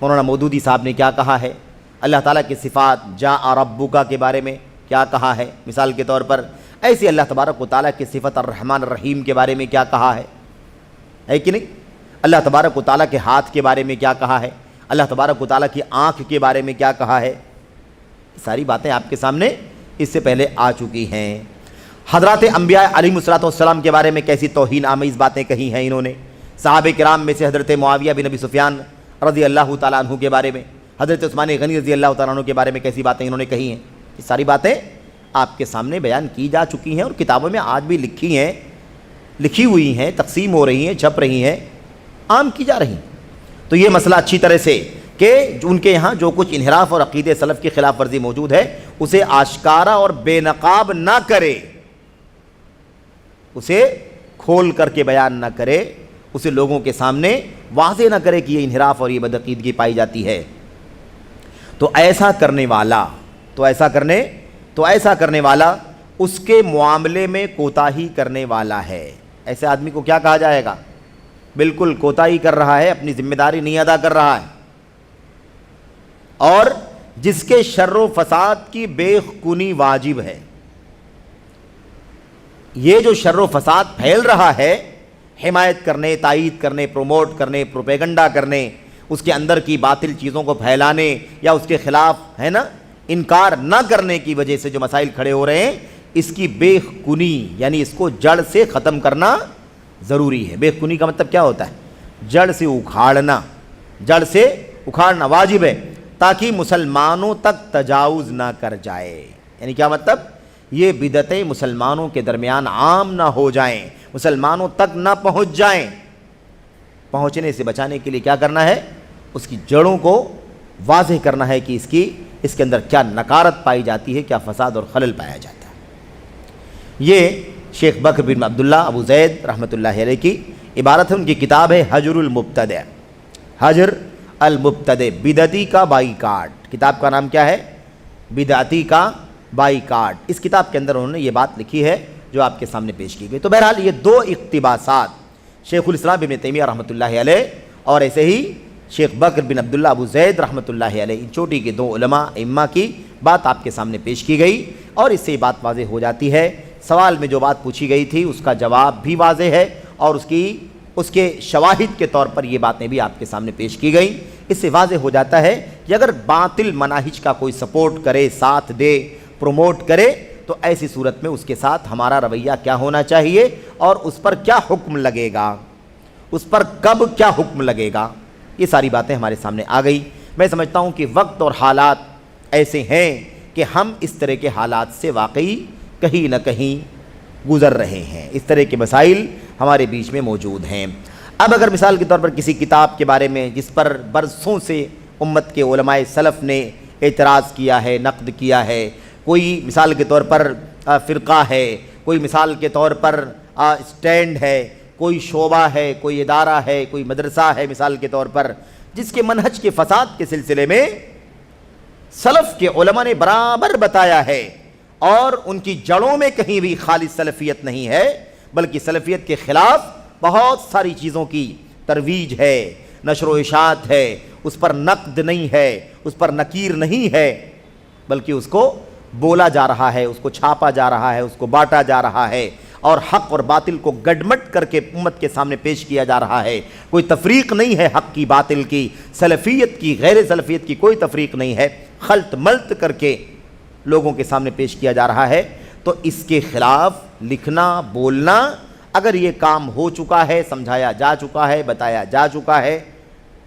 مولانا مودودی صاحب نے کیا کہا ہے، اللہ تعالیٰ کے صفات جاء ربک کے بارے میں کیا کہا ہے مثال کے طور پر، ایسے اللہ تبارک و تعالیٰ کی صفت الرحمن الرحیم کے بارے میں کیا کہا ہے کہ نہیں، اللہ تبارک و تعالیٰ کے ہاتھ کے بارے میں کیا کہا ہے، اللہ تبارک و تعالیٰ کی آنکھ کے بارے میں کیا کہا ہے. ساری باتیں آپ کے سامنے اس سے پہلے آ چکی ہیں. حضرات انبیاء علیہ الصلوۃ والسلام کے بارے میں کیسی توہین آمیز باتیں کہی ہیں انہوں نے. صحابہ کرام میں سے حضرت معاویہ بن ابی سفیان رضی اللہ تعالیٰ عنہ کے بارے میں، حضرت عثمان غنی رضی اللہ تعالیٰ عنہ کے بارے میں کیسی باتیں انہوں نے کہی ہیں. یہ ساری باتیں آپ کے سامنے بیان کی جا چکی ہیں اور کتابوں میں آج بھی لکھی ہوئی ہیں، تقسیم ہو رہی ہیں، چھپ رہی ہیں، عام کی جا رہی ہیں. تو یہ مسئلہ اچھی طرح سے کہ ان کے یہاں جو کچھ انحراف اور عقیدہ سلف کی خلاف ورزی موجود ہے اسے آشکارا اور بے نقاب نہ کرے، اسے کھول کر کے بیان نہ کرے، اسے لوگوں کے سامنے واضح نہ کرے کہ یہ انحراف اور یہ بدعقیدگی پائی جاتی ہے. تو ایسا کرنے والا اس کے معاملے میں کوتاہی کرنے والا ہے. ایسے آدمی کو کیا کہا جائے گا؟ بالکل کوتاہی کر رہا ہے، اپنی ذمہ داری نہیں ادا کر رہا ہے، اور جس کے شر و فساد کی بے کنی واجب ہے. یہ جو شر و فساد پھیل رہا ہے، حمایت کرنے، تائید کرنے، پروموٹ کرنے، پروپیگنڈا کرنے، اس کے اندر کی باطل چیزوں کو پھیلانے یا اس کے خلاف ہے نا انکار نہ کرنے کی وجہ سے جو مسائل کھڑے ہو رہے ہیں، اس کی بے کنی یعنی اس کو جڑ سے ختم کرنا ضروری ہے. بے کنی کا مطلب کیا ہوتا ہے؟ جڑ سے اکھاڑنا واجب ہے تاکہ مسلمانوں تک تجاوز نہ کر جائے. یعنی کیا مطلب؟ یہ بدعتیں مسلمانوں کے درمیان عام نہ ہو جائیں، مسلمانوں تک نہ پہنچ جائیں. پہنچنے سے بچانے کے لیے کیا کرنا ہے؟ اس کی جڑوں کو واضح کرنا ہے کہ اس کے اندر کیا نکارت پائی جاتی ہے، کیا فساد اور خلل پایا جاتا ہے. یہ شیخ بکر بن عبداللہ ابو زید رحمۃ اللہ علیہ کی عبارت ہے. ان کی کتاب ہے حجر المبتدع، بدعتی کا بائیکاٹ. کتاب کا نام کیا ہے؟ بدعتی کا بائیکاٹ. اس کتاب کے اندر انہوں نے یہ بات لکھی ہے جو آپ کے سامنے پیش کی گئی. تو بہرحال یہ دو اقتباسات شیخ الاسلام ابن تیمیہ رحمۃ اللہ علیہ اور ایسے ہی شیخ بکر بن عبداللہ ابو زید رحمۃ اللہ علیہ، ان چوٹی کے دو علماء ائمہ کی بات آپ کے سامنے پیش کی گئی، اور اس سے یہ بات واضح ہو جاتی ہے. سوال میں جو بات پوچھی گئی تھی اس کا جواب بھی واضح ہے، اور اس کے شواہد کے طور پر یہ باتیں بھی آپ کے سامنے پیش کی گئیں. اس سے واضح ہو جاتا ہے کہ اگر باطل مناہج کا کوئی سپورٹ کرے، ساتھ دے، پروموٹ کرے، تو ایسی صورت میں اس کے ساتھ ہمارا رویہ کیا ہونا چاہیے اور اس پر کیا حکم لگے گا، اس پر کب کیا حکم لگے گا. یہ ساری باتیں ہمارے سامنے آ گئی. میں سمجھتا ہوں کہ وقت اور حالات ایسے ہیں کہ ہم اس طرح کے حالات سے واقعی کہیں نہ کہیں گزر رہے ہیں. اس طرح کے مسائل ہمارے بیچ میں موجود ہیں. اب اگر مثال کے طور پر کسی کتاب کے بارے میں جس پر برسوں سے امت کے علماء سلف نے اعتراض کیا ہے، نقد کیا ہے، کوئی مثال کے طور پر فرقہ ہے، کوئی مثال کے طور پر اسٹینڈ ہے، کوئی شعبہ ہے، کوئی ادارہ ہے، کوئی مدرسہ ہے مثال کے طور پر، جس کے منہج کے فساد کے سلسلے میں سلف کے علماء نے برابر بتایا ہے اور ان کی جڑوں میں کہیں بھی خالص سلفیت نہیں ہے، بلکہ سلفیت کے خلاف بہت ساری چیزوں کی ترویج ہے، نشر و اشاعت ہے، اس پر نقد نہیں ہے، اس پر نکیر نہیں ہے، بلکہ اس کو بولا جا رہا ہے، اس کو چھاپا جا رہا ہے، اس کو بانٹا جا رہا ہے، اور حق اور باطل کو گڈمٹ کر کے امت کے سامنے پیش کیا جا رہا ہے. کوئی تفریق نہیں ہے حق کی، باطل کی، سلفیت کی، غیر سلفیت کی کوئی تفریق نہیں ہے، خلط ملط کر کے لوگوں کے سامنے پیش کیا جا رہا ہے. تو اس کے خلاف لکھنا، بولنا، اگر یہ کام ہو چکا ہے، سمجھایا جا چکا ہے، بتایا جا چکا ہے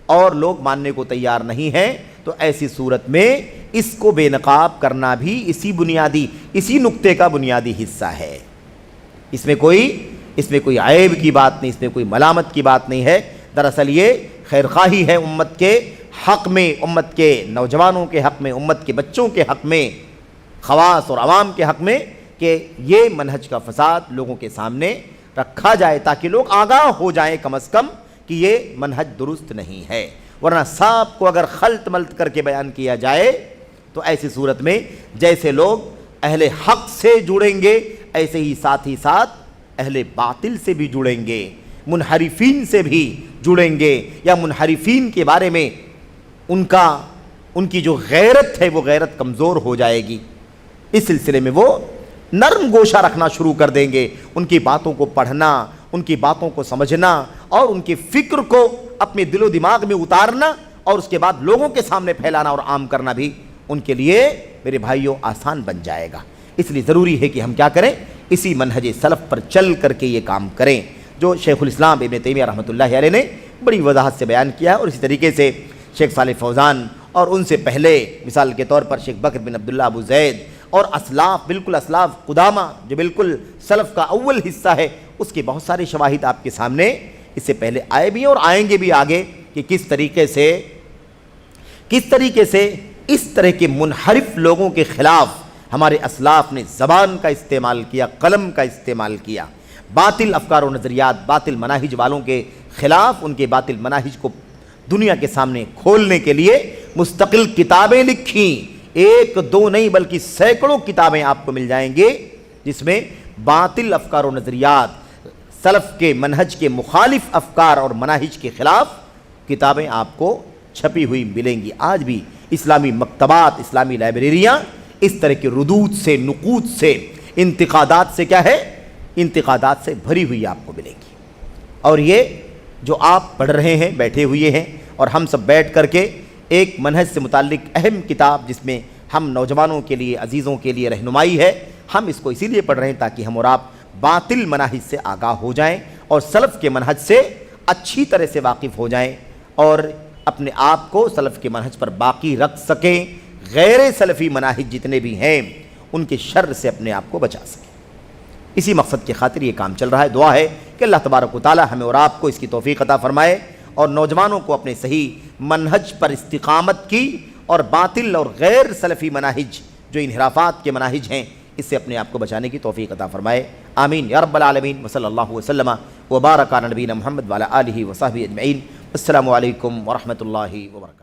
اور لوگ ماننے کو تیار نہیں ہیں، تو ایسی صورت میں اس کو بے نقاب کرنا بھی اسی نقطے کا بنیادی حصہ ہے. اس میں کوئی عیب کی بات نہیں، اس میں کوئی ملامت کی بات نہیں ہے. دراصل یہ خیرخواہی ہے امت کے حق میں، امت کے نوجوانوں کے حق میں، امت کے بچوں کے حق میں، خواص اور عوام کے حق میں، کہ یہ منہج کا فساد لوگوں کے سامنے رکھا جائے تاکہ لوگ آگاہ ہو جائیں کم از کم کہ یہ منہج درست نہیں ہے، ورنہ سب کو اگر خلط ملط کر کے بیان کیا جائے تو ایسی صورت میں جیسے لوگ اہل حق سے جڑیں گے ایسے ہی ساتھ اہل باطل سے بھی جڑیں گے، منحرفین سے بھی جڑیں گے، یا منحرفین کے بارے میں ان کی جو غیرت ہے وہ غیرت کمزور ہو جائے گی، اس سلسلے میں وہ نرم گوشہ رکھنا شروع کر دیں گے، ان کی باتوں کو پڑھنا، ان کی باتوں کو سمجھنا اور ان کی فکر کو اپنے دل و دماغ میں اتارنا اور اس کے بعد لوگوں کے سامنے پھیلانا اور عام کرنا بھی ان کے لیے میرے بھائیوں آسان بن جائے گا۔ اس لیے ضروری ہے کہ ہم کیا کریں، اسی منہج سلف پر چل کر کے یہ کام کریں جو شیخ الاسلام ابن تیمیہ رحمۃ اللہ علیہ نے بڑی وضاحت سے بیان کیا، اور اسی طریقے سے شیخ صالح فوزان اور ان سے پہلے مثال کے طور پر شیخ بکر بن عبداللہ ابو زید اور اسلاف، بالکل اسلاف قدامہ جو بالکل سلف کا اول حصہ ہے، اس کے بہت سارے شواہد آپ کے سامنے اس سے پہلے آئے بھی ہیں اور آئیں گے بھی آگے، کہ کس طریقے سے اس طرح کے منحرف لوگوں کے خلاف ہمارے اسلاف نے زبان کا استعمال کیا، قلم کا استعمال کیا، باطل افکار و نظریات، باطل مناہج والوں کے خلاف ان کے باطل مناہج کو دنیا کے سامنے کھولنے کے لیے مستقل کتابیں لکھیں، ایک دو نہیں بلکہ سینکڑوں کتابیں آپ کو مل جائیں گے جس میں باطل افکار و نظریات، سلف کے منہج کے مخالف افکار اور مناہج کے خلاف کتابیں آپ کو چھپی ہوئی ملیں گی۔ آج بھی اسلامی مکتبات، اسلامی لائبریریاں اس طرح کے ردود سے، نقود سے، انتقادات سے کیا ہے، انتقادات سے بھری ہوئی آپ کو ملیں گی۔ اور یہ جو آپ پڑھ رہے ہیں، بیٹھے ہوئے ہیں، اور ہم سب بیٹھ کر کے ایک منہج سے متعلق اہم کتاب جس میں ہم نوجوانوں کے لیے، عزیزوں کے لیے رہنمائی ہے، ہم اس کو اسی لیے پڑھ رہے ہیں تاکہ ہم اور آپ باطل مناہج سے آگاہ ہو جائیں اور سلف کے منہج سے اچھی طرح سے واقف ہو جائیں اور اپنے آپ کو سلف کے منہج پر باقی رکھ سکیں، غیر سلفی مناہج جتنے بھی ہیں ان کے شر سے اپنے آپ کو بچا سکیں۔ اسی مقصد کی خاطر یہ کام چل رہا ہے۔ دعا ہے کہ اللہ تبارک و تعالی ہمیں اور آپ کو اس کی توفیق عطا فرمائے اور نوجوانوں کو اپنے صحیح منہج پر استقامت کی اور باطل اور غیر سلفی مناہج جو انحرافات کے مناہج ہیں اس سے اپنے آپ کو بچانے کی توفیق عطا فرمائے۔ آمین یا رب العالمین۔ وصلی اللہ وسلم وبارک علی نبینا محمد وعلی آلہ وصحبہ اجمعین۔ السلام علیکم ورحمۃ اللہ وبرکاتہ۔